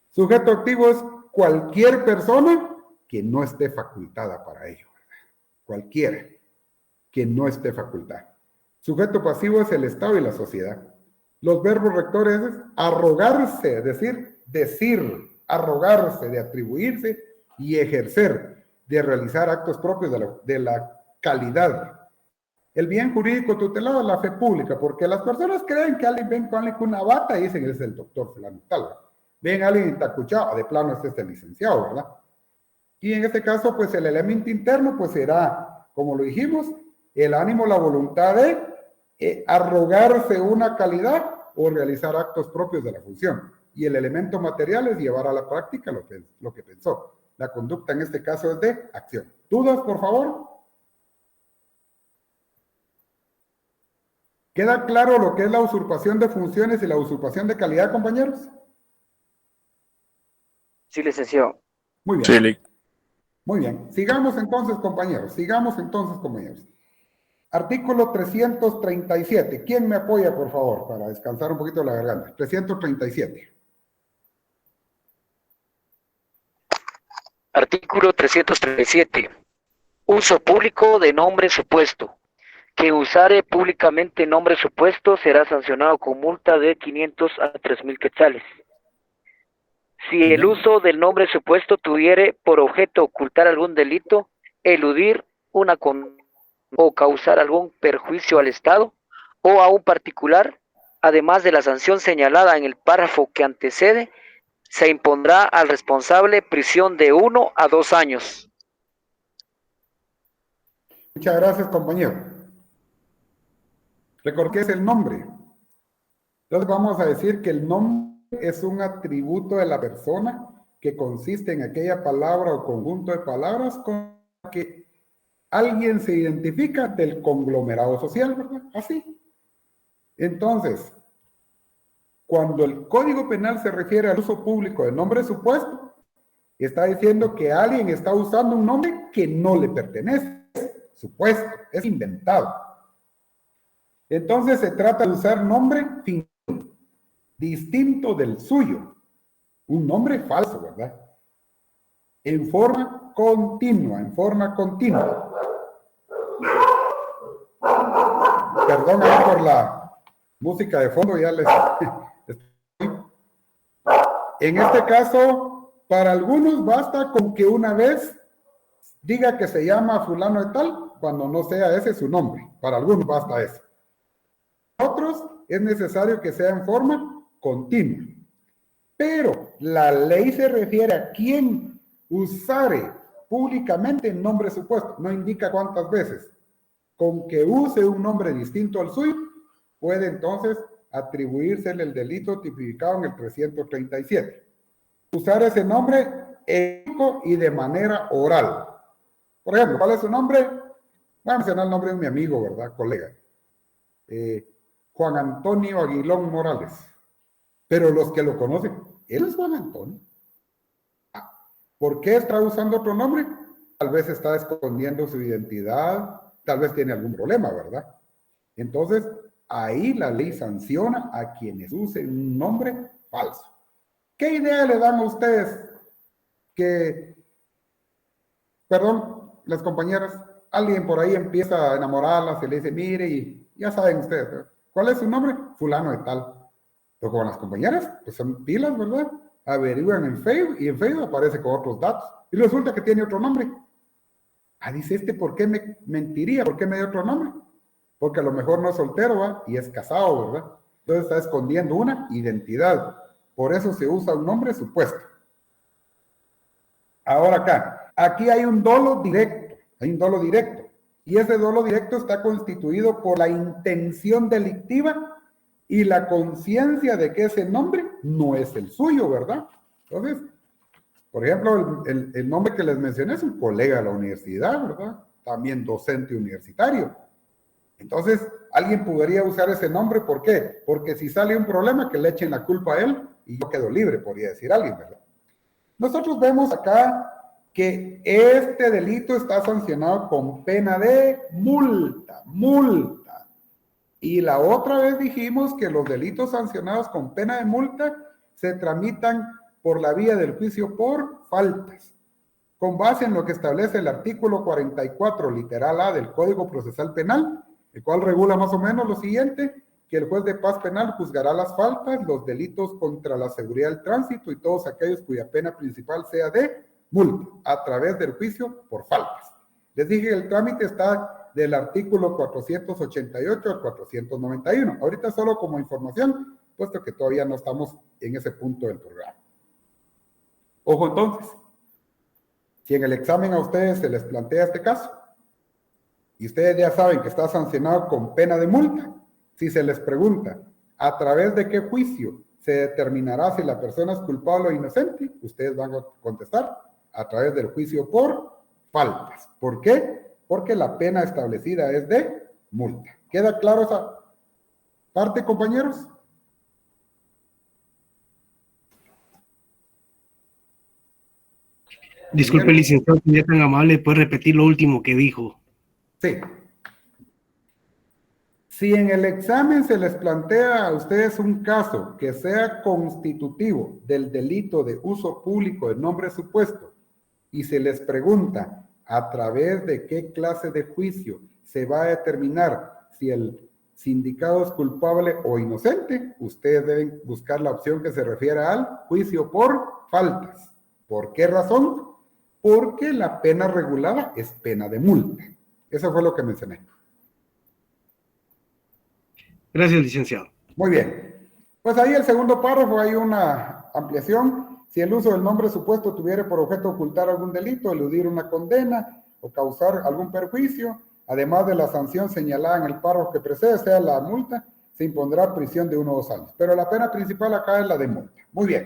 sujeto activo es cualquier persona que no esté facultada para ello. Cualquiera que no esté facultada. Sujeto pasivo es el Estado y la sociedad. Los verbos rectores es arrogarse, decir, arrogarse, de atribuirse y ejercer, de realizar actos propios de la calidad. El bien jurídico tutelado es la fe pública, porque las personas creen que alguien ven con una bata y dicen es el doctor fulano tal. Ven a alguien tacuchado, de plano este es el licenciado, ¿verdad? Y en este caso, pues el elemento interno, pues será, como lo dijimos, el ánimo, la voluntad de arrogarse una calidad o realizar actos propios de la función. Y el elemento material es llevar a la práctica lo que pensó. La conducta en este caso es de acción. ¿Dudas, por favor? ¿Queda claro lo que es la usurpación de funciones y la usurpación de calidad, compañeros? Sí, licenciado. Muy bien. Sí, Muy bien. Sigamos entonces, compañeros. Artículo 337. ¿Quién me apoya, por favor, para descansar un poquito la garganta? 337. Artículo 337. Uso público de nombre supuesto. Quien usare públicamente nombre supuesto será sancionado con multa de 500 a 3,000 quetzales. Si el uso del nombre supuesto tuviere por objeto ocultar algún delito, eludir una condena o causar algún perjuicio al Estado o a un particular, además de la sanción señalada en el párrafo que antecede, se impondrá al responsable prisión de 1 a 2 años. Muchas gracias, compañero. Recuerda que es el nombre. Entonces vamos a decir que el nombre es un atributo de la persona que consiste en aquella palabra o conjunto de palabras con la que alguien se identifica del conglomerado social, ¿verdad? Así. Entonces, cuando el Código Penal se refiere al uso público de nombre supuesto, está diciendo que alguien está usando un nombre que no le pertenece, supuesto, es inventado. Entonces se trata de usar nombre fingido, distinto del suyo, un nombre falso, ¿verdad? En forma continua. Perdón por la música de fondo, ya les... En este caso, para algunos basta con que una vez diga que se llama fulano de tal, cuando no sea ese su nombre. Para algunos basta eso. Para otros es necesario que sea en forma continua. Pero la ley se refiere a quien usare públicamente el nombre supuesto. No indica cuántas veces. Con que use un nombre distinto al suyo, puede entonces atribuírsele el delito tipificado en el 337. Usar ese nombre y de manera oral. Por ejemplo, ¿cuál es su nombre? Voy a mencionar el nombre de mi amigo, ¿verdad? Colega. Juan Antonio Aguilón Morales. Pero los que lo conocen, él es Juan Antonio. ¿Por qué está usando otro nombre? Tal vez está escondiendo su identidad, tal vez tiene algún problema, ¿verdad? Entonces, ahí la ley sanciona a quienes usen un nombre falso. ¿Qué idea le dan a ustedes que, perdón, las compañeras, alguien por ahí empieza a enamorarlas y le dice, mire, y ya saben ustedes, ¿cuál es su nombre? Fulano de tal. Pero con las compañeras, pues son pilas, ¿verdad? Averiguan en Facebook y en Facebook aparece con otros datos. Y resulta que tiene otro nombre. Ah, dice ¿por qué me mentiría? ¿Por qué me dio otro nombre? Porque a lo mejor no es soltero, ¿va? Y es casado, ¿verdad? Entonces está escondiendo una identidad. Por eso se usa un nombre supuesto. Ahora acá, aquí hay un dolo directo, y ese dolo directo está constituido por la intención delictiva y la conciencia de que ese nombre no es el suyo, ¿verdad? Entonces, por ejemplo, el nombre que les mencioné es un colega de la universidad, ¿verdad? También docente universitario. Entonces, alguien podría usar ese nombre, ¿por qué? Porque si sale un problema, que le echen la culpa a él y yo quedo libre, podría decir alguien, ¿verdad? Nosotros vemos acá que este delito está sancionado con pena de multa. Y la otra vez dijimos que los delitos sancionados con pena de multa se tramitan por la vía del juicio por faltas, con base en lo que establece el artículo 44, literal A del Código Procesal Penal, el cual regula más o menos lo siguiente, que el juez de paz penal juzgará las faltas, los delitos contra la seguridad del tránsito y todos aquellos cuya pena principal sea de multa, a través del juicio por faltas. Les dije que el trámite está del artículo 488 al 491. Ahorita solo como información, puesto que todavía no estamos en ese punto del programa. Ojo entonces, si en el examen a ustedes se les plantea este caso, y ustedes ya saben que está sancionado con pena de multa, si se les pregunta a través de qué juicio se determinará si la persona es culpable o inocente, ustedes van a contestar a través del juicio por faltas. ¿Por qué? Porque la pena establecida es de multa. ¿Queda claro esa parte, compañeros? Disculpe, licenciado, si es tan amable, ¿puede repetir lo último que dijo? Sí. Si en el examen se les plantea a ustedes un caso que sea constitutivo del delito de uso público de nombre supuesto y se les pregunta a través de qué clase de juicio se va a determinar si el sindicado es culpable o inocente, ustedes deben buscar la opción que se refiere al juicio por faltas. ¿Por qué razón? Porque la pena regulada es pena de multa. Eso fue lo que mencioné. Gracias, licenciado. Muy bien. Pues ahí el segundo párrafo hay una ampliación. Si el uso del nombre supuesto tuviera por objeto ocultar algún delito, eludir una condena o causar algún perjuicio, además de la sanción señalada en el párrafo que precede, sea la multa, se impondrá prisión de 1 o 2 años. Pero la pena principal acá es la de multa. Muy bien.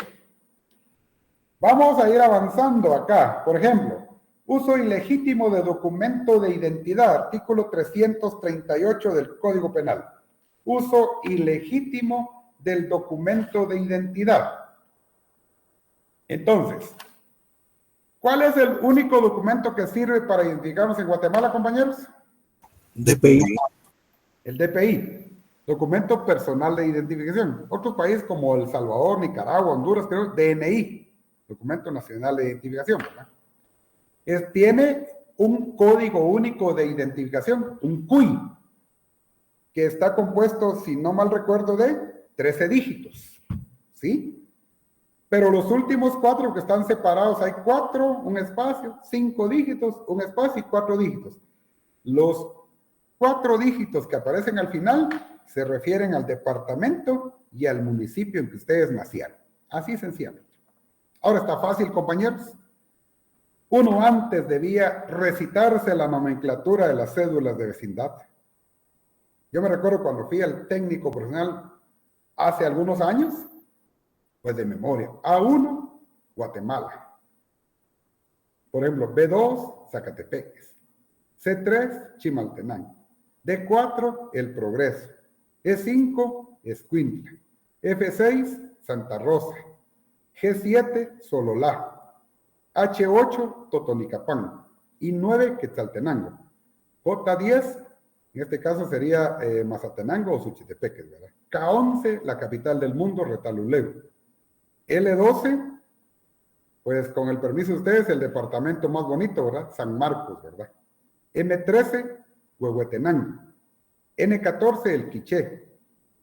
Vamos a ir avanzando acá. Por ejemplo, uso ilegítimo de documento de identidad, artículo 338 del Código Penal. Uso ilegítimo del documento de identidad. Entonces, ¿cuál es el único documento que sirve para identificarnos en Guatemala, compañeros? DPI. El DPI, documento personal de identificación. Otros países como El Salvador, Nicaragua, Honduras, creo, DNI, documento nacional de identificación, ¿verdad? Tiene un código único de identificación, un CUI, que está compuesto, si no mal recuerdo, de 13 dígitos, ¿sí? Pero los últimos 4 que están separados, hay 4, un espacio, 5 dígitos, un espacio y 4 dígitos. Los 4 dígitos que aparecen al final se refieren al departamento y al municipio en que ustedes nacieron. Así sencillamente. Ahora está fácil, compañeros. Uno antes debía recitarse la nomenclatura de las cédulas de vecindad. Yo me recuerdo cuando fui al técnico profesional hace algunos años, pues de memoria. A1, Guatemala. Por ejemplo, B2, Zacatepeques. C3, Chimaltenango. D4, El Progreso. E5, Escuintla. F6, Santa Rosa. G7, Sololá. H8, Totonicapán. Y 9, Quetzaltenango. J10, en este caso sería Mazatenango o Suchitepeques, ¿verdad? K11, la capital del mundo, Retaluleu. L12, pues con el permiso de ustedes, el departamento más bonito, ¿verdad? San Marcos, ¿verdad? M13, Huehuetenango. N14, el Quiché.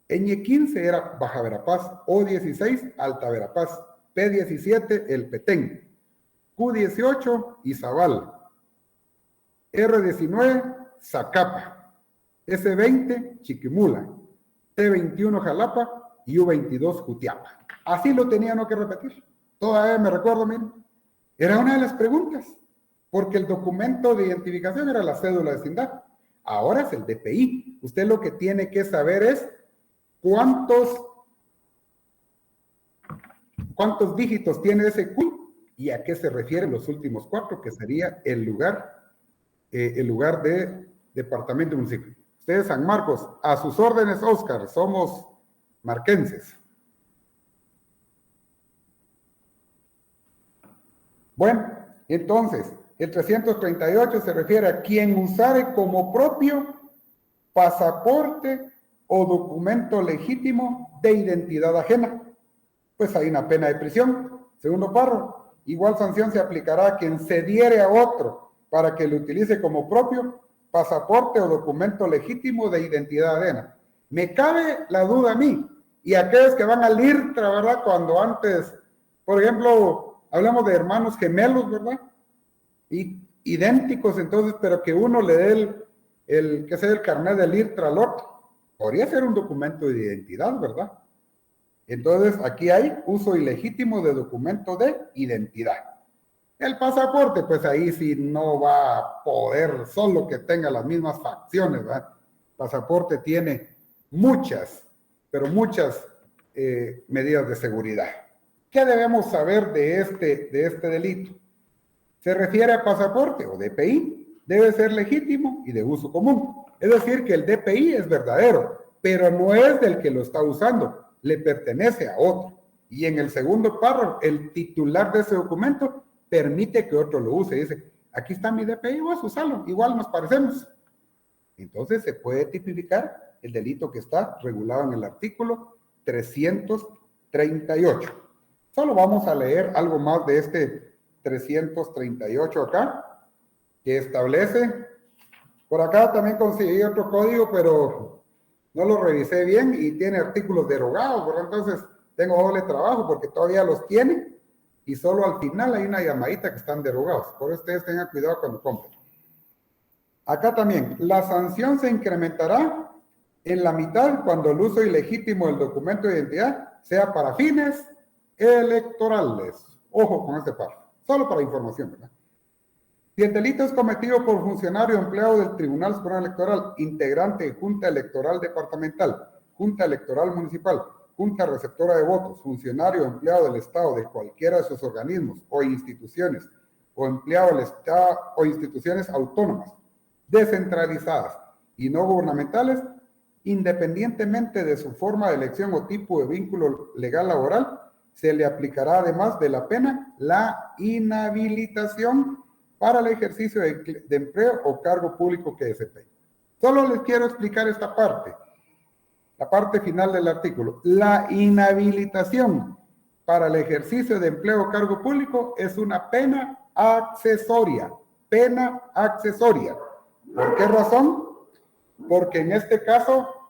N15 era Baja Verapaz. O16, Alta Verapaz. P17, el Petén. Q18, Izabal. R19, Zacapa. S20, Chiquimula. T21, Jalapa. Y U22, Jutiapa. Así lo tenía no que repetir. Todavía me recuerdo, miren. Era una de las preguntas. Porque el documento de identificación era la cédula de vecindad. Ahora es el DPI. Usted lo que tiene que saber es cuántos dígitos tiene ese CUI y a qué se refieren los últimos 4, que sería el lugar de departamento y municipio. Ustedes, San Marcos, a sus órdenes, Oscar, somos marquenses. Bueno, entonces, el 338 se refiere a quien usare como propio pasaporte o documento legítimo de identidad ajena. Pues hay una pena de prisión. Segundo párrafo, igual sanción se aplicará a quien cediere a otro para que lo utilice como propio pasaporte o documento legítimo de identidad ajena. Me cabe la duda a mí, y a aquellos que van al IRTRA, ¿verdad? Cuando antes, por ejemplo, hablamos de hermanos gemelos, ¿verdad? Y idénticos, entonces, pero que uno le dé el carnet del IRTRA al otro. Podría ser un documento de identidad, ¿verdad? Entonces, aquí hay uso ilegítimo de documento de identidad. El pasaporte, pues ahí sí no va a poder, solo que tenga las mismas facciones, ¿verdad? El pasaporte tiene muchas, pero muchas medidas de seguridad. ¿Qué debemos saber de este delito? Se refiere a pasaporte o DPI, debe ser legítimo y de uso común. Es decir, que el DPI es verdadero, pero no es del que lo está usando, le pertenece a otro. Y en el segundo párrafo, el titular de ese documento permite que otro lo use. Dice, aquí está mi DPI, vas a usarlo, igual nos parecemos. Entonces se puede tipificar el delito que está regulado en el artículo 338. Solo vamos a leer algo más de este 338 acá, que establece, por acá también conseguí otro código, pero no lo revisé bien y tiene artículos derogados, ¿verdad? Entonces tengo doble trabajo porque todavía los tiene y solo al final hay una llamadita que están derogados. Por eso ustedes tengan cuidado cuando compren. Acá también, la sanción se incrementará en la mitad cuando el uso ilegítimo del documento de identidad sea para fines electorales. Ojo con este párrafo. Solo para información, ¿verdad? Si el delito es cometido por funcionario o empleado del Tribunal Supremo Electoral, integrante de Junta Electoral Departamental, Junta Electoral Municipal, Junta Receptora de Votos, funcionario o empleado del Estado de cualquiera de sus organismos o instituciones, o empleado del Estado o instituciones autónomas, descentralizadas y no gubernamentales, independientemente de su forma de elección o tipo de vínculo legal laboral, se le aplicará además de la pena la inhabilitación para el ejercicio de empleo o cargo público que desempeñe. Solo les quiero explicar esta parte, la parte final del artículo. La inhabilitación para el ejercicio de empleo o cargo público es una pena accesoria. Pena accesoria. ¿Por qué razón? Porque en este caso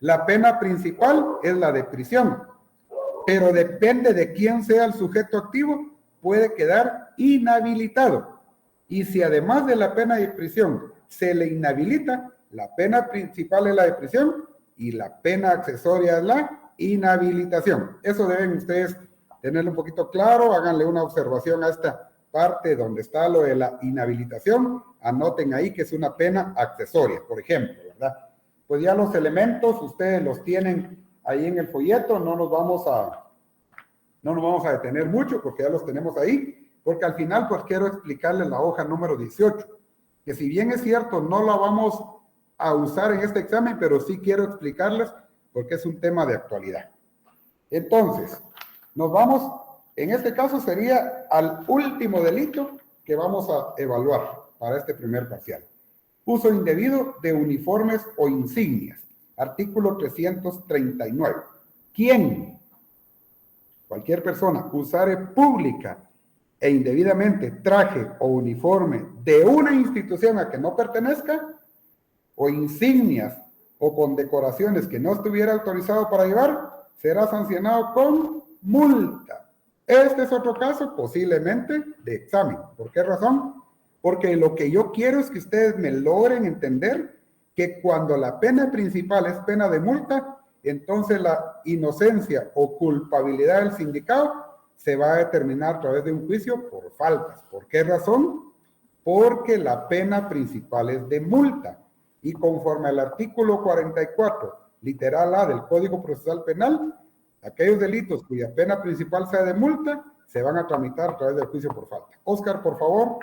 la pena principal es la de prisión, pero depende de quién sea el sujeto activo, puede quedar inhabilitado. Y si además de la pena de prisión se le inhabilita, la pena principal es la de prisión y la pena accesoria es la inhabilitación. Eso deben ustedes tenerlo un poquito claro, háganle una observación a esta parte donde está lo de la inhabilitación, anoten ahí que es una pena accesoria, por ejemplo, ¿verdad? Pues ya los elementos ustedes los tienen ahí en el folleto, no nos vamos a detener mucho porque ya los tenemos ahí, porque al final pues quiero explicarles la hoja número 18, que si bien es cierto no la vamos a usar en este examen, pero sí quiero explicarles porque es un tema de actualidad. Entonces, nos vamos, en este caso sería al último delito que vamos a evaluar para este primer parcial. Uso indebido de uniformes o insignias. Artículo 339. ¿Quién? Cualquier persona usare pública e indebidamente traje o uniforme de una institución a que no pertenezca, o insignias o condecoraciones que no estuviera autorizado para llevar, será sancionado con multa. Este es otro caso posiblemente de examen. ¿Por qué razón? Porque lo que yo quiero es que ustedes me logren entender que cuando la pena principal es pena de multa, entonces la inocencia o culpabilidad del sindicado se va a determinar a través de un juicio por faltas. ¿Por qué razón? Porque la pena principal es de multa. Y conforme al artículo 44, literal A del Código Procesal Penal, aquellos delitos cuya pena principal sea de multa, se van a tramitar a través del juicio por falta. Óscar, por favor.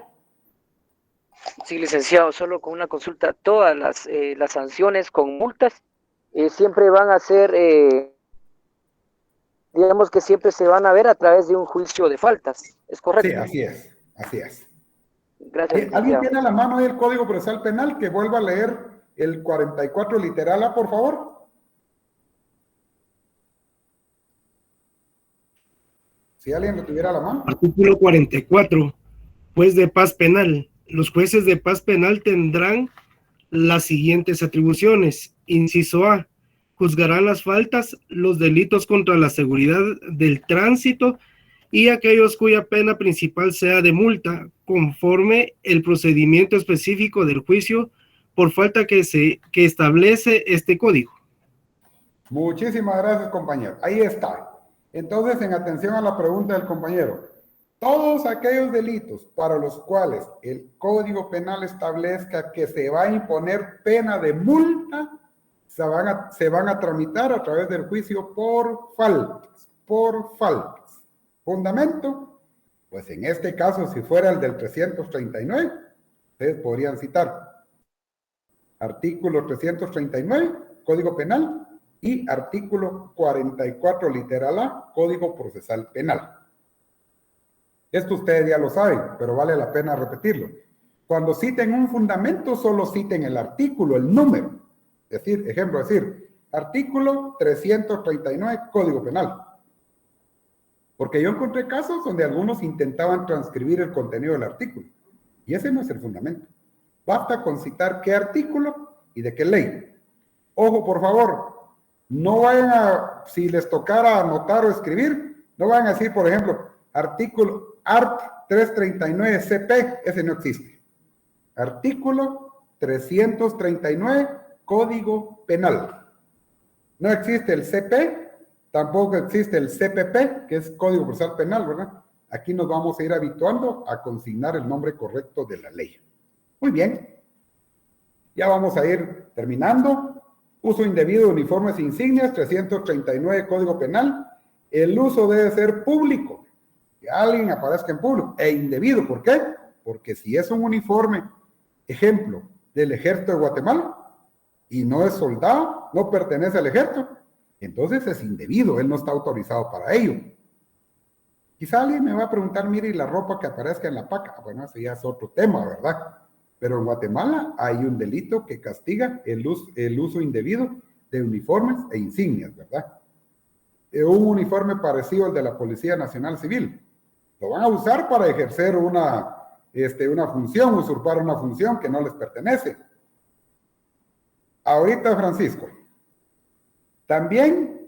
Sí, licenciado, solo con una consulta. Todas las sanciones con multas siempre van a ser, digamos que siempre se van a ver a través de un juicio de faltas. ¿Es correcto? Sí, así es. Así es. Gracias, licenciado. ¿Alguien tiene a la mano ahí el Código Procesal Penal que vuelva a leer el 44 literal A, por favor? Si alguien lo tuviera a la mano. Artículo 44. Juez de paz penal. Los jueces de paz penal tendrán las siguientes atribuciones. Inciso A. Juzgarán las faltas, los delitos contra la seguridad del tránsito y aquellos cuya pena principal sea de multa, conforme el procedimiento específico del juicio por falta que establece este código. Muchísimas gracias, compañero. Ahí está. Entonces, en atención a la pregunta del compañero, todos aquellos delitos para los cuales el Código Penal establezca que se va a imponer pena de multa, se van a tramitar a través del juicio por faltas, por faltas. ¿Fundamento? Pues en este caso, si fuera el del 339, ustedes podrían citar artículo 339, Código Penal, y artículo 44, literal A, Código Procesal Penal. Esto ustedes ya lo saben, pero vale la pena repetirlo. Cuando citen un fundamento, solo citen el artículo, el número. Es decir, ejemplo, artículo 339, Código Penal. Porque yo encontré casos donde algunos intentaban transcribir el contenido del artículo. Y ese no es el fundamento. Basta con citar qué artículo y de qué ley. Ojo, por favor, no vayan a, si les tocara anotar o escribir, no vayan a decir, por ejemplo, artículo Art 339 CP, ese no existe. Artículo 339, Código Penal. No existe el CP, tampoco existe el CPP, que es Código Procesal Penal, ¿verdad? Aquí nos vamos a ir habituando a consignar el nombre correcto de la ley. Muy bien. Ya vamos a ir terminando. Uso indebido de uniformes e insignias, 339 Código Penal. El uso debe ser público, que alguien aparezca en público, e indebido. ¿Por qué? Porque si es un uniforme, ejemplo, del Ejército de Guatemala, y no es soldado, no pertenece al ejército, entonces es indebido, él no está autorizado para ello. Quizá alguien me va a preguntar, mire, ¿y la ropa que aparezca en la paca? Bueno, ese ya es otro tema, ¿verdad? Pero en Guatemala hay un delito que castiga el uso indebido de uniformes e insignias, ¿verdad? Un uniforme parecido al de la Policía Nacional Civil. Lo van a usar para ejercer una función, usurpar una función que no les pertenece. Ahorita, Francisco. También,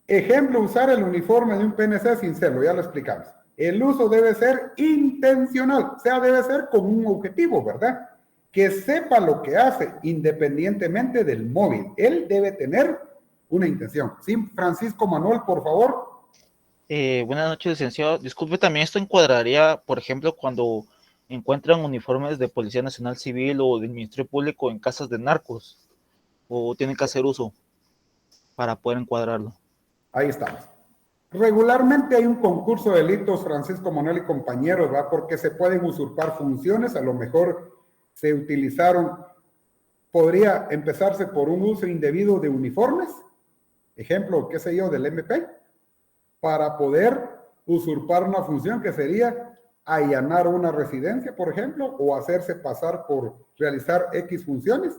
ejemplo, usar el uniforme de un PNC sin serlo, ya lo explicamos. El uso debe ser intencional, o sea, debe ser con un objetivo, ¿verdad? Que sepa lo que hace independientemente del móvil. Él debe tener una intención. Sí, Francisco Manuel, por favor. Buenas noches, licenciado. Disculpe, también esto encuadraría, por ejemplo, cuando encuentran uniformes de Policía Nacional Civil o del Ministerio Público en casas de narcos, o tienen que hacer uso para poder encuadrarlo. Ahí estamos. Regularmente hay un concurso de delitos, Francisco Manuel y compañeros, ¿verdad? Porque se pueden usurpar funciones, a lo mejor se utilizaron, podría empezarse por un uso indebido de uniformes, ejemplo, qué sé yo, del MP, para poder usurpar una función que sería allanar una residencia, por ejemplo, o hacerse pasar por realizar X funciones.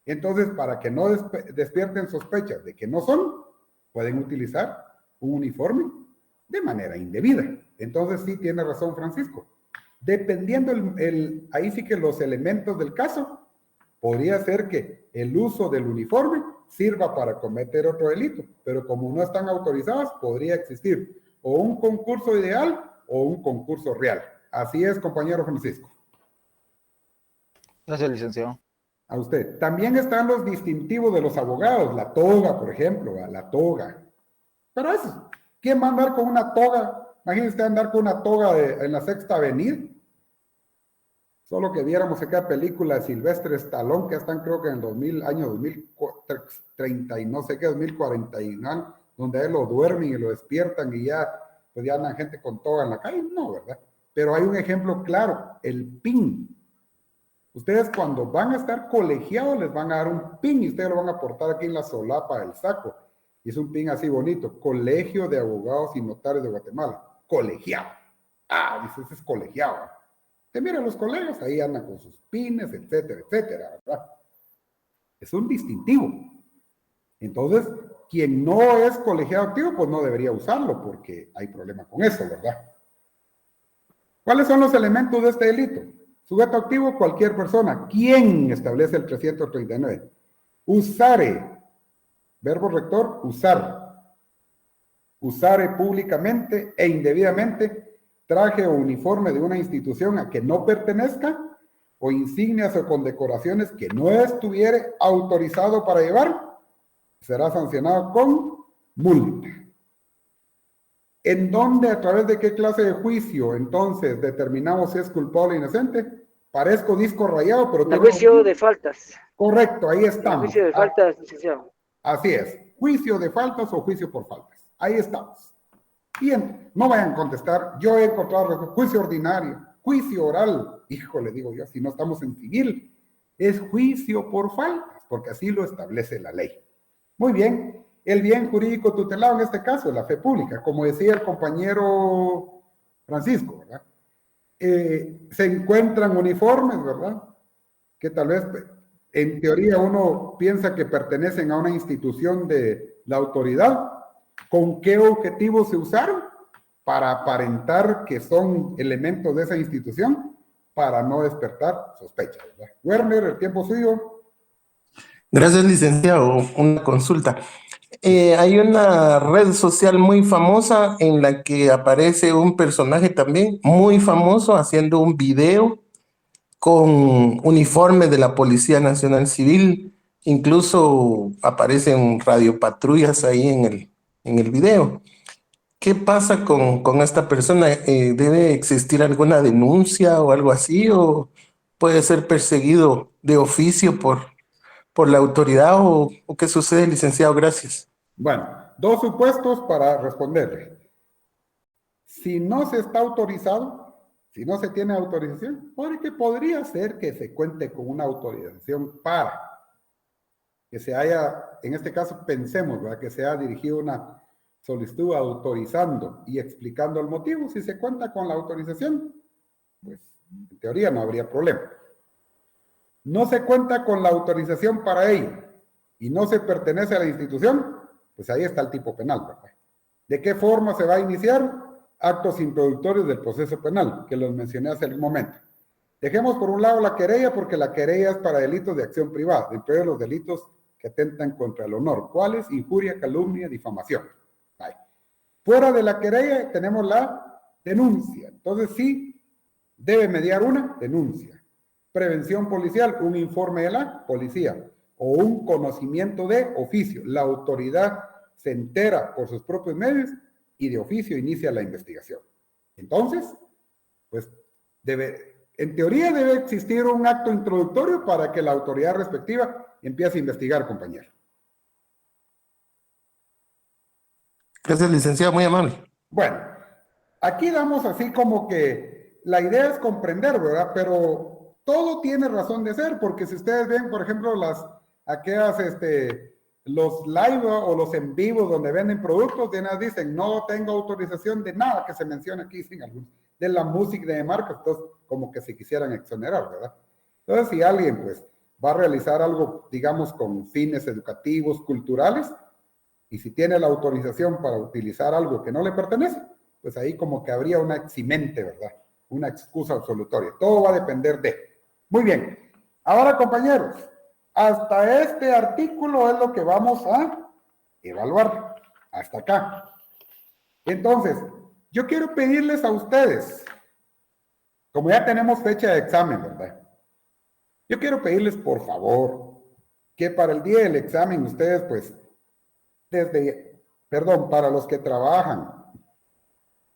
Entonces, para que no despierten sospechas de que no son, pueden utilizar un uniforme de manera indebida. Entonces, sí tiene razón Francisco. Dependiendo ahí sí que los elementos del caso, podría ser que el uso del uniforme sirva para cometer otro delito, pero como no están autorizados, podría existir o un concurso ideal o un concurso real. Así es, compañero Francisco. Gracias, licenciado. A usted. También están los distintivos de los abogados, la toga, por ejemplo, la toga. Pero eso, ¿quién va a andar con una toga? Imagínese andar con una toga en la Sexta Avenida. Solo que viéramos acá películas de Silvestre Stallone, que están creo que en el año 2030 y no sé qué, 2040, donde a él lo duermen y lo despiertan y ya, pues ya andan gente con toga en la calle. No, ¿verdad? Pero hay un ejemplo claro, el PIN. Ustedes cuando van a estar colegiados les van a dar un PIN y ustedes lo van a portar aquí en la solapa del saco. Y es un PIN así bonito, Colegio de Abogados y Notarios de Guatemala, colegiado. Ah, dice, ese es colegiado. Te miran los colegas, ahí andan con sus pines, etcétera, etcétera, ¿verdad? Es un distintivo. Entonces, quien no es colegiado activo, pues no debería usarlo porque hay problema con eso, ¿verdad? ¿Cuáles son los elementos de este delito? Sujeto activo, cualquier persona. ¿Quién establece el 339? Usare. Verbo rector, usar. Usare públicamente e indebidamente traje o uniforme de una institución a que no pertenezca o insignias o condecoraciones que no estuviere autorizado para llevar, será sancionado con multa. ¿En dónde, a través de qué clase de juicio, entonces, determinamos si es culpable o inocente? Parezco disco rayado, pero... El juicio de faltas. Correcto, ahí estamos. El juicio de faltas, licenciado. Así es, juicio de faltas o juicio por faltas. Ahí estamos. Bien, no vayan a contestar, yo he encontrado juicio ordinario, juicio oral. Híjole, digo yo, si no estamos en civil, es juicio por faltas, porque así lo establece la ley. Muy bien, el bien jurídico tutelado en este caso, la fe pública, como decía el compañero Francisco, ¿verdad? Se encuentran uniformes, ¿verdad? Que tal vez, en teoría, uno piensa que pertenecen a una institución de la autoridad. ¿Con qué objetivos se usaron? Para aparentar que son elementos de esa institución, para no despertar sospechas, ¿verdad? Werner, el tiempo suyo. Gracias, licenciado. Una consulta. Hay una red social muy famosa en la que aparece un personaje también muy famoso haciendo un video con uniforme de la Policía Nacional Civil. Incluso aparecen radiopatrullas ahí en el video. ¿Qué pasa con esta persona? ¿Debe existir alguna denuncia o algo así? ¿O puede ser perseguido de oficio por la autoridad? ¿O qué sucede, licenciado? Gracias. Bueno, dos supuestos para responderle. Si no se está autorizado, si no se tiene autorización, porque podría ser que se cuente con una autorización para que se haya, en este caso pensemos, ¿verdad? Que se haya dirigido una solicitud autorizando y explicando el motivo. Si se cuenta con la autorización, pues en teoría no habría problema. No se cuenta con la autorización para ello y no se pertenece a la institución, pues ahí está el tipo penal, ¿verdad? ¿De qué forma se va a iniciar? Actos introductorios del proceso penal, que los mencioné hace un momento. Dejemos por un lado la querella, porque la querella es para delitos de acción privada, dentro de los delitos que atentan contra el honor. ¿Cuáles? Injuria, calumnia, difamación. Ahí. Fuera de la querella tenemos la denuncia. Entonces sí, debe mediar una denuncia. Prevención policial, un informe de la policía o un conocimiento de oficio. La autoridad se entera por sus propios medios y de oficio inicia la investigación. Entonces, pues en teoría debe existir un acto introductorio para que la autoridad respectiva empiece a investigar, compañero. Gracias, licenciado, muy amable. Bueno, aquí damos así como que la idea es comprender, ¿verdad? Pero todo tiene razón de ser, porque si ustedes ven, por ejemplo, aquellas los live o los en vivos donde venden productos, de nada dicen, no tengo autorización de nada que se menciona aquí, sin algunos, de la música de marca, entonces como que se quisieran exonerar, ¿verdad? Entonces, si alguien pues va a realizar algo, digamos, con fines educativos, culturales, y si tiene la autorización para utilizar algo que no le pertenece, pues ahí como que habría una eximente, ¿verdad? Una excusa absolutoria. Todo va a depender de. Muy bien. Ahora, compañeros, hasta este artículo es lo que vamos a evaluar. Hasta acá. Entonces, yo quiero pedirles a ustedes, como ya tenemos fecha de examen, ¿verdad? Yo quiero pedirles, por favor, que para el día del examen ustedes, pues, para los que trabajan,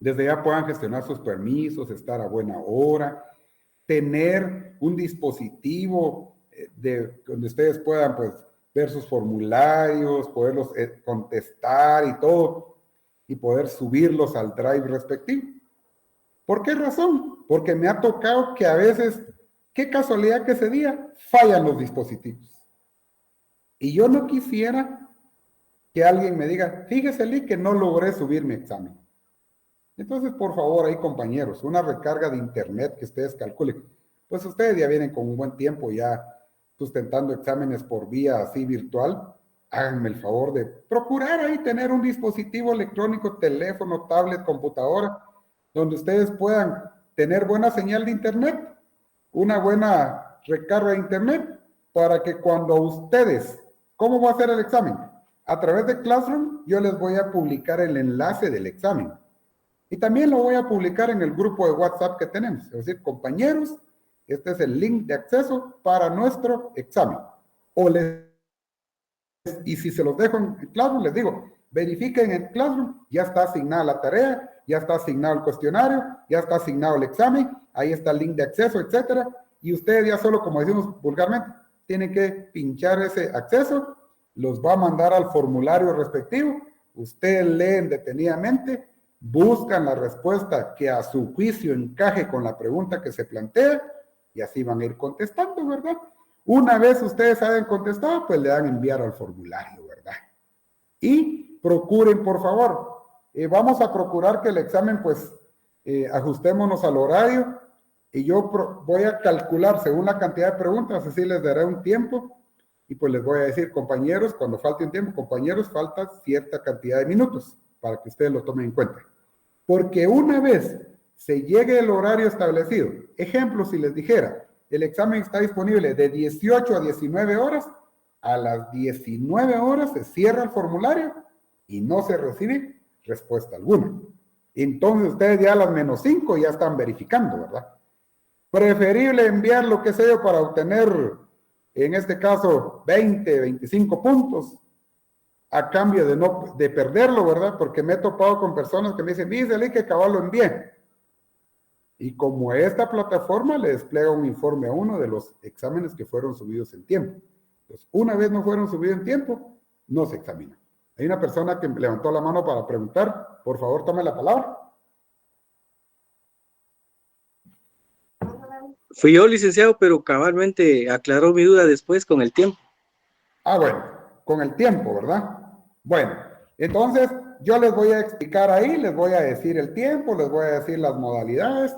desde ya puedan gestionar sus permisos, estar a buena hora, tener un dispositivo donde ustedes puedan, pues, ver sus formularios, poderlos contestar y todo, y poder subirlos al drive respectivo. ¿Por qué razón? Porque me ha tocado que a veces, qué casualidad que ese día fallan los dispositivos. Y yo no quisiera que alguien me diga, fíjese, Lee, que no logré subir mi examen. Entonces, por favor, ahí, compañeros, una recarga de internet que ustedes calculen. Pues ustedes ya vienen con un buen tiempo ya sustentando exámenes por vía así virtual. Háganme el favor de procurar ahí tener un dispositivo electrónico, teléfono, tablet, computadora, donde ustedes puedan tener buena señal de internet, una buena recarga de internet, para que cuando ustedes, ¿cómo va a ser el examen? A través de Classroom, yo les voy a publicar el enlace del examen. Y también lo voy a publicar en el grupo de WhatsApp que tenemos. Es decir, compañeros, este es el link de acceso para nuestro examen. Y si se los dejo en Classroom, les digo, verifiquen en Classroom, ya está asignada la tarea, ya está asignado el cuestionario, ya está asignado el examen, ahí está el link de acceso, etcétera. Y ustedes ya solo, como decimos vulgarmente, tienen que pinchar ese acceso, los va a mandar al formulario respectivo, ustedes leen detenidamente, buscan la respuesta que a su juicio encaje con la pregunta que se plantea, y así van a ir contestando, ¿verdad? Una vez ustedes hayan contestado, pues le dan enviar al formulario, ¿verdad? Y procuren, por favor, vamos a procurar que el examen, pues, ajustémonos al horario, y yo voy a calcular según la cantidad de preguntas, así les daré un tiempo, y pues les voy a decir, compañeros, cuando falte un tiempo, compañeros, falta cierta cantidad de minutos, para que ustedes lo tomen en cuenta. Porque una vez se llegue el horario establecido, ejemplo, si les dijera, el examen está disponible de 18 a 19 horas, a las 19 horas se cierra el formulario y no se recibe respuesta alguna. Entonces ustedes ya a las -5 ya están verificando, ¿verdad? Preferible enviar lo que sea para obtener, en este caso, 20, 25 puntos, a cambio de perderlo, ¿verdad? Porque me he topado con personas que me dicen, dice que cabal lo envié. Y como esta plataforma le despliega un informe a uno de los exámenes que fueron subidos en tiempo. Entonces, una vez no fueron subidos en tiempo, no se examina. Hay una persona que levantó la mano para preguntar. Por favor, tome la palabra. Fui yo, licenciado, pero cabalmente aclaró mi duda después con el tiempo. Ah, bueno, con el tiempo, ¿verdad? Bueno, entonces yo les voy a explicar ahí, les voy a decir el tiempo, les voy a decir las modalidades.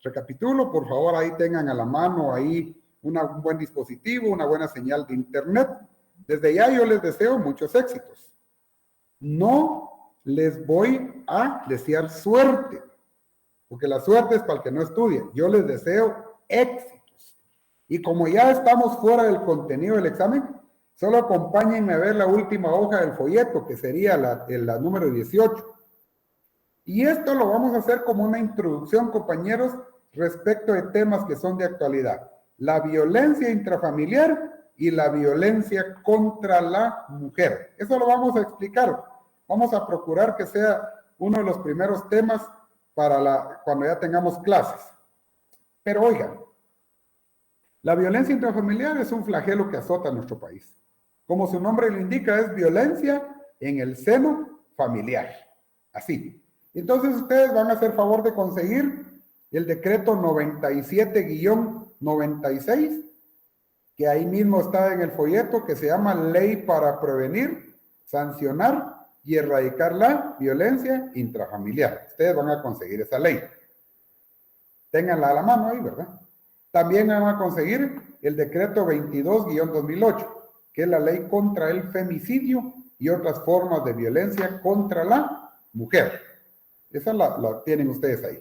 Recapitulo, por favor, ahí tengan a la mano ahí un buen dispositivo, una buena señal de internet. Desde ya yo les deseo muchos éxitos. No les voy a desear suerte, porque la suerte es para el que no estudia. Yo les deseo éxitos. Y como ya estamos fuera del contenido del examen, solo acompáñenme a ver la última hoja del folleto, que sería la número 18. Y esto lo vamos a hacer como una introducción, compañeros, respecto de temas que son de actualidad. La violencia intrafamiliar y la violencia contra la mujer. Eso lo vamos a explicar. Vamos a procurar que sea uno de los primeros temas para cuando ya tengamos clases. Pero oigan, la violencia intrafamiliar es un flagelo que azota a nuestro país. Como su nombre lo indica, es violencia en el seno familiar. Así. Entonces ustedes van a hacer favor de conseguir el decreto 97-96 que ahí mismo está en el folleto, que se llama Ley para Prevenir, Sancionar y Erradicar la Violencia Intrafamiliar. Ustedes van a conseguir esa ley. Ténganla a la mano ahí, ¿verdad? También van a conseguir el decreto 22-2008, que es la ley contra el femicidio y otras formas de violencia contra la mujer. Esa la tienen ustedes ahí.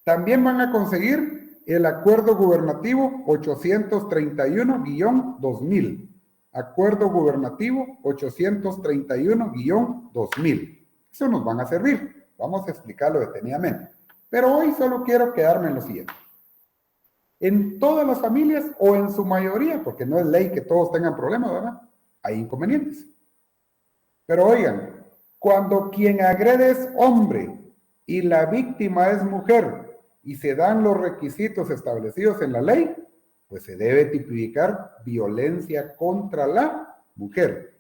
También van a conseguir el acuerdo gubernativo 831-2000. Acuerdo gubernativo 831-2000. Eso nos van a servir. Vamos a explicarlo detenidamente. Pero hoy solo quiero quedarme en lo siguiente. En todas las familias, o en su mayoría, porque no es ley que todos tengan problemas, ¿verdad? Hay inconvenientes. Pero oigan, cuando quien agrede es hombre y la víctima es mujer y se dan los requisitos establecidos en la ley, pues se debe tipificar violencia contra la mujer.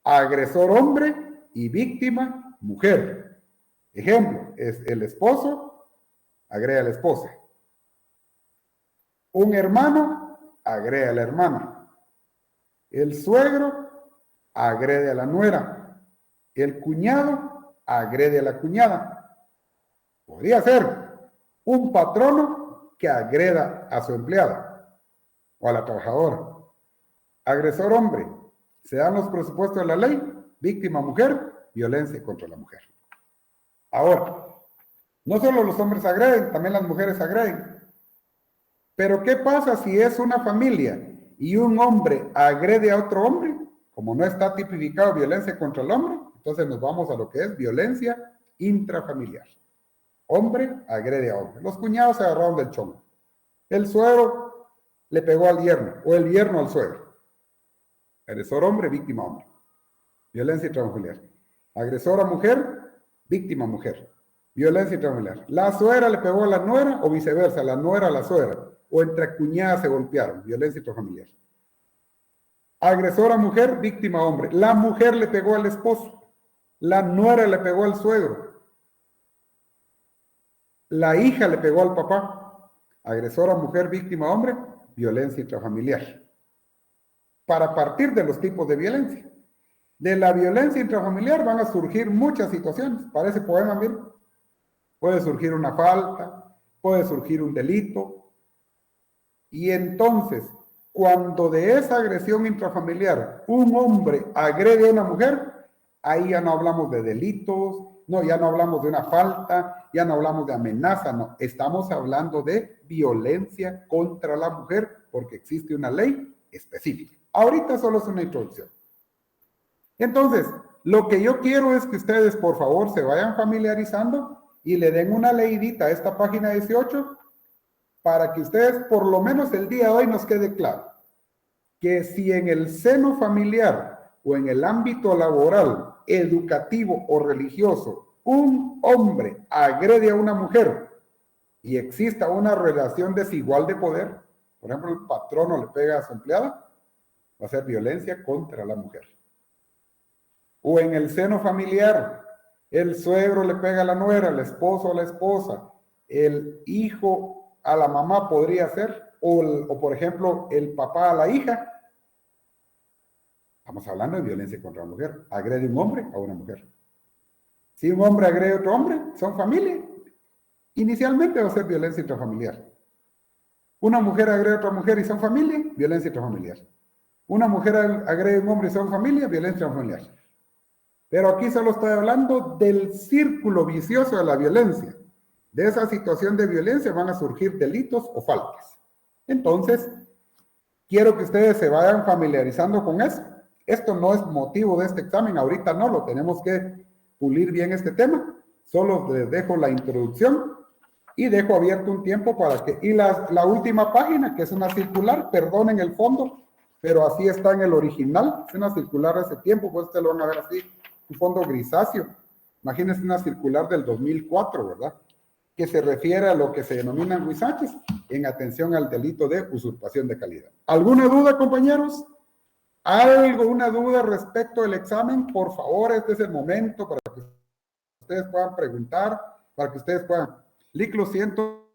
Agresor hombre y víctima mujer. Ejemplo, es el esposo agrede a la esposa. Un hermano agrede a la hermana. El suegro agrede a la nuera. El cuñado agrede a la cuñada. Podría ser un patrono que agreda a su empleada o a la trabajadora. Agresor hombre. Se dan los presupuestos de la ley. Víctima mujer. Violencia contra la mujer. Ahora, no solo los hombres agreden, también las mujeres agreden. Pero ¿qué pasa si es una familia y un hombre agrede a otro hombre? Como no está tipificado violencia contra el hombre, entonces nos vamos a lo que es violencia intrafamiliar. Hombre agrede a hombre. Los cuñados se agarraron del chongo. El suegro le pegó al yerno o el yerno al suegro. Agresor hombre, víctima hombre. Violencia intrafamiliar. Agresora mujer, víctima mujer. Violencia intrafamiliar. La suegra le pegó a la nuera o viceversa, la nuera a la suegra. O entre cuñadas se golpearon, violencia intrafamiliar. Agresora mujer, víctima hombre. La mujer le pegó al esposo. La nuera le pegó al suegro. La hija le pegó al papá. Agresora mujer, víctima hombre, violencia intrafamiliar. Para partir de los tipos de violencia. De la violencia intrafamiliar van a surgir muchas situaciones. Parece poema, miren. Puede surgir una falta, puede surgir un delito. Y entonces, cuando de esa agresión intrafamiliar un hombre agrede a una mujer, ahí ya no hablamos de delitos, no, ya no hablamos de una falta, ya no hablamos de amenaza, no. Estamos hablando de violencia contra la mujer porque existe una ley específica. Ahorita solo es una introducción. Entonces, lo que yo quiero es que ustedes, por favor, se vayan familiarizando y le den una leidita a esta página 18 para que ustedes, por lo menos el día de hoy, nos quede claro que si en el seno familiar o en el ámbito laboral, educativo o religioso, un hombre agrede a una mujer y exista una relación desigual de poder, por ejemplo, el patrono le pega a su empleada, va a ser violencia contra la mujer. O en el seno familiar, el suegro le pega a la nuera, el esposo a la esposa, el hijo a la mamá podría ser, o por ejemplo, el papá a la hija. Estamos hablando de violencia contra la mujer. Agrede un hombre a una mujer. Si un hombre agrede a otro hombre, son familia. Inicialmente va a ser violencia intrafamiliar. Una mujer agrede a otra mujer y son familia, violencia intrafamiliar. Una mujer agrede a un hombre y son familia, violencia intrafamiliar. Pero aquí solo estoy hablando del círculo vicioso de la violencia. De esa situación de violencia van a surgir delitos o faltas. Entonces, quiero que ustedes se vayan familiarizando con eso. Esto no es motivo de este examen, ahorita no, lo tenemos que pulir bien este tema. Solo les dejo la introducción y dejo abierto un tiempo para que... Y la última página, que es una circular, perdonen el fondo, pero así está en el original. Es una circular de ese tiempo, pues ustedes lo van a ver así, un fondo grisáceo. Imagínense una circular del 2004, ¿verdad? Que se refiere a lo que se denominan huizaches en atención al delito de usurpación de calidad. ¿Alguna duda, compañeros? ¿Una duda respecto al examen? Por favor, este es el momento para que ustedes puedan preguntar, para que ustedes puedan. Lic, lo siento,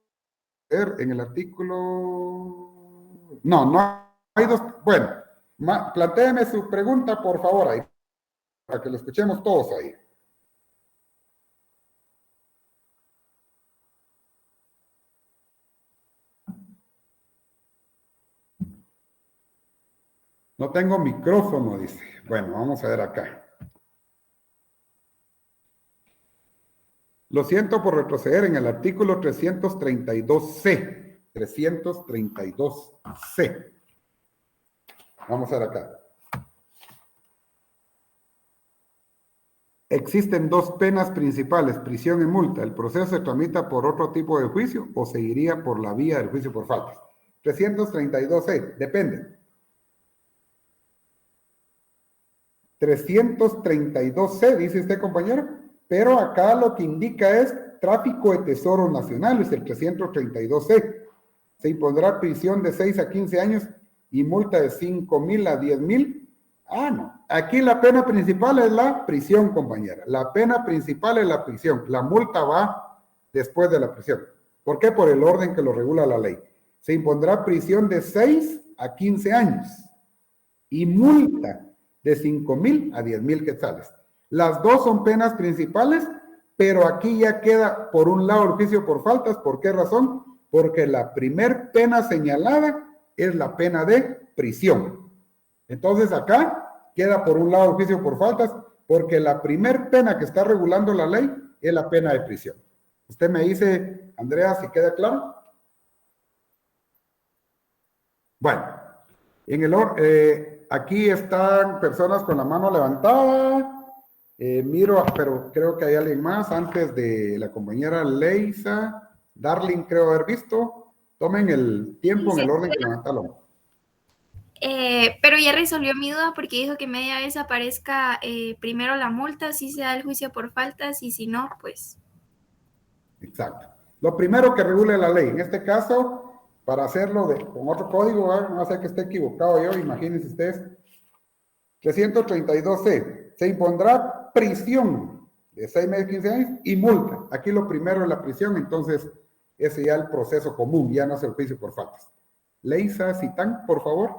en el artículo No, no hay dos. Bueno, plantéeme su pregunta, por favor, ahí, para que lo escuchemos todos ahí. No tengo micrófono, dice. Bueno, vamos a ver acá. Lo siento por retroceder en el artículo 332C. 332C. Vamos a ver acá. Existen dos penas principales, prisión y multa. ¿El proceso se tramita por otro tipo de juicio o seguiría por la vía del juicio por faltas? 332C, depende. 332C, dice usted, compañero, pero acá lo que indica es tráfico de tesoros nacionales, el 332C. Se impondrá prisión de 6 a 15 años y multa de 5,000 a 10,000. Ah, no. Aquí la pena principal es la prisión, compañera. La pena principal es la prisión. La multa va después de la prisión. ¿Por qué? Por el orden que lo regula la ley. Se impondrá prisión de 6 a 15 años y multa de 5,000 a 10,000 quetzales. Las dos son penas principales, pero aquí ya queda por un lado el juicio por faltas. ¿Por qué razón? Porque la primer pena señalada es la pena de prisión. Entonces acá queda por un lado el juicio por faltas, porque la primer pena que está regulando la ley es la pena de prisión. Usted me dice, Andrea, si queda claro. Bueno, aquí están personas con la mano levantada. Miro, pero creo que hay alguien más antes de la compañera Leisa. Darling, creo haber visto. Tomen el tiempo en el orden que levantaron. Pero ya resolvió mi duda porque dijo que media vez aparezca primero la multa, si se da el juicio por faltas y si no, pues... Exacto. Lo primero que regule la ley, en este caso, para hacerlo con otro código, no sé que esté equivocado yo, imagínense ustedes. 332C, se impondrá prisión de 6 meses, 15 años y multa. Aquí lo primero es la prisión, entonces ese ya es el proceso común, ya no es el juicio por faltas. Leisa Citán, por favor.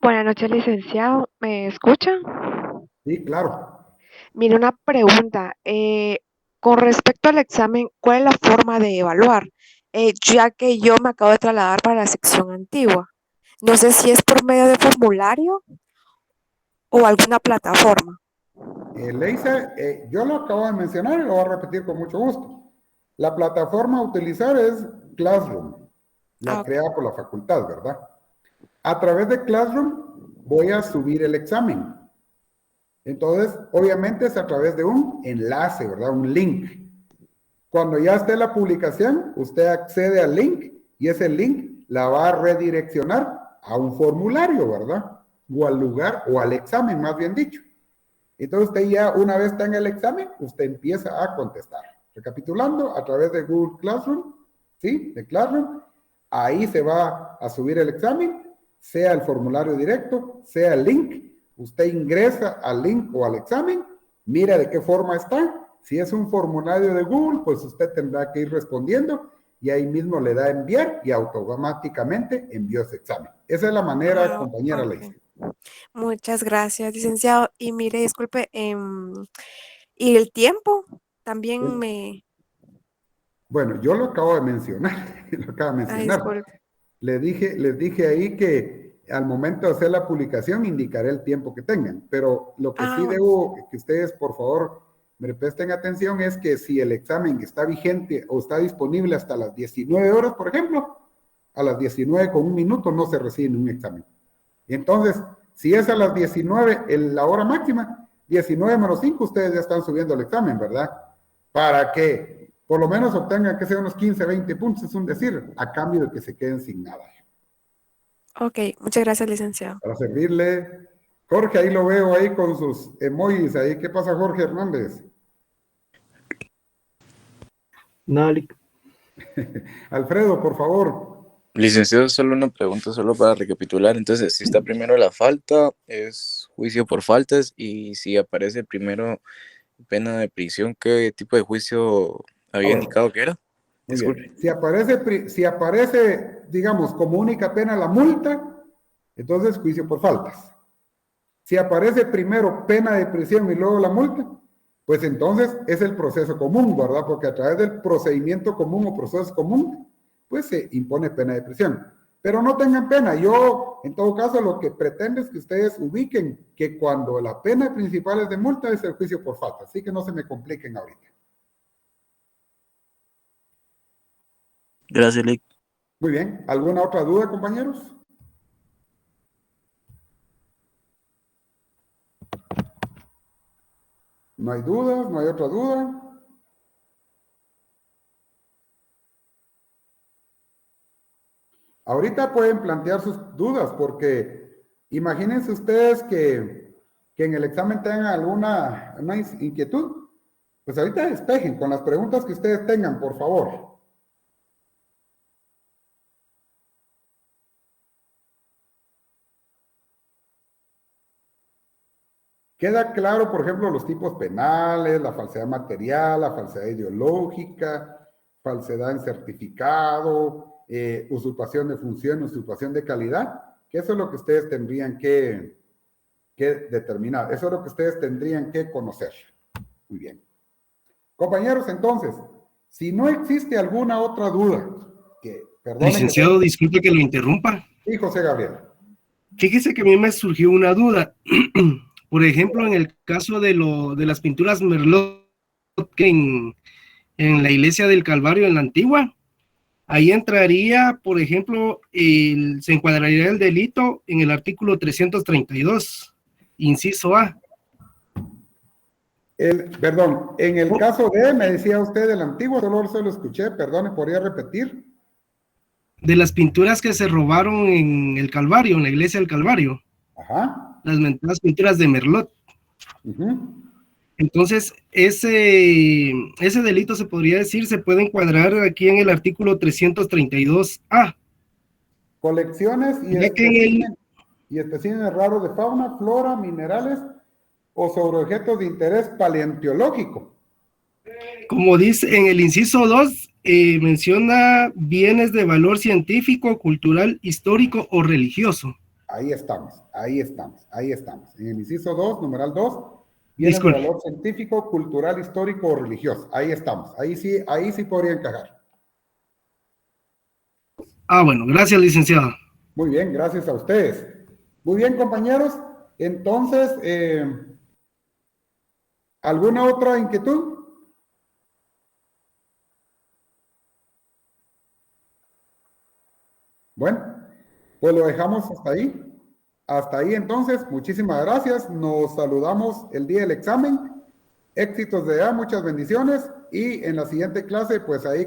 Buenas noches, licenciado. ¿Me escucha? Sí, claro. Mire, una pregunta. Con respecto al examen, ¿cuál es la forma de evaluar? Ya que yo me acabo de trasladar para la sección antigua. No sé si es por medio de formulario o alguna plataforma. Leisa, yo lo acabo de mencionar y lo voy a repetir con mucho gusto. La plataforma a utilizar es Classroom, la creada por la facultad, ¿verdad? A través de Classroom voy a subir el examen. Entonces, obviamente es a través de un enlace, ¿verdad? Un link. Cuando ya esté la publicación, usted accede al link y ese link la va a redireccionar a un formulario, ¿verdad? O al lugar, o al examen, más bien dicho. Entonces, usted ya una vez está en el examen, usted empieza a contestar. Recapitulando, a través de Google Classroom, ¿sí? De Classroom, ahí se va a subir el examen, sea el formulario directo, sea el link. Usted ingresa al link o al examen, mira de qué forma está. Si es un formulario de Google, pues usted tendrá que ir respondiendo y ahí mismo le da a enviar y automáticamente envió ese examen. Esa es la manera, compañera Leisa. Muchas gracias, licenciado. Y mire, disculpe, ¿y el tiempo? También Bueno, yo lo acabo de mencionar, lo acabo de mencionar. Les dije ahí que al momento de hacer la publicación indicaré el tiempo que tengan, pero lo que sí debo que ustedes, por favor, me presten atención es que si el examen está vigente o está disponible hasta las 19 horas, por ejemplo, a las 19:01 no se recibe ningún examen. Entonces, si es a las 19, la hora máxima, 19:05, ustedes ya están subiendo el examen, ¿verdad? Para que por lo menos obtengan que sea unos 15, 20 puntos, es un decir, a cambio de que se queden sin nada. Ok, muchas gracias, licenciado. Para servirle. Jorge, ahí lo veo ahí con sus emojis ahí. ¿Qué pasa, Jorge Hernández? No, Alfredo, por favor. Licenciado, solo una pregunta, solo para recapitular. Entonces, si está primero la falta, es juicio por faltas, y si aparece primero pena de prisión, ¿qué tipo de juicio había indicado que era? Muy bien. Si aparece digamos, como única pena la multa, entonces juicio por faltas. Si aparece primero pena de prisión y luego la multa, pues entonces es el proceso común, ¿verdad? Porque a través del procedimiento común o proceso común, pues se impone pena de prisión. Pero no tengan pena. Yo, en todo caso, lo que pretendo es que ustedes ubiquen que cuando la pena principal es de multa es el juicio por falta. Así que no se me compliquen ahorita. Gracias, Lic. Muy bien. ¿Alguna otra duda, compañeros? No hay dudas, no hay otra duda. Ahorita pueden plantear sus dudas porque imagínense ustedes que en el examen tengan alguna inquietud. Pues ahorita despejen con las preguntas que ustedes tengan, por favor. Queda claro, por ejemplo, los tipos penales, la falsedad material, la falsedad ideológica, falsedad en certificado, usurpación de función, usurpación de calidad, que eso es lo que ustedes tendrían que determinar, eso es lo que ustedes tendrían que conocer. Muy bien. Compañeros, entonces, si no existe alguna otra duda, Licenciado, disculpe que lo interrumpa. Sí, José Gabriel. Fíjese que a mí me surgió una duda. Por ejemplo, en el caso de las pinturas Merlot en la iglesia del Calvario en la antigua, ahí entraría, por ejemplo, se encuadraría el delito en el artículo 332, inciso A. Perdón, en el caso de, me decía usted del antiguo, solo se lo escuché, perdone, ¿podría repetir? De las pinturas que se robaron en el Calvario, en la iglesia del Calvario. Ajá. Las pinturas de Merlot. Entonces, ese delito se podría decir, se puede encuadrar aquí en el artículo 332A. Colecciones y especímenes raros de fauna, flora, minerales o sobre objetos de interés paleontológico. Como dice en el inciso 2, menciona bienes de valor científico, cultural, histórico o religioso. Ahí estamos. En el inciso 2, numeral 2, bienes de valor científico, cultural, histórico o religioso. Ahí estamos. Ahí sí podría encajar. Bueno, gracias, licenciado. Muy bien, gracias a ustedes. Muy bien, compañeros. Entonces, ¿alguna otra inquietud? Bueno, pues lo dejamos hasta ahí. Hasta ahí entonces, muchísimas gracias. Nos saludamos el día del examen. Éxitos de muchas bendiciones. Y en la siguiente clase, pues ahí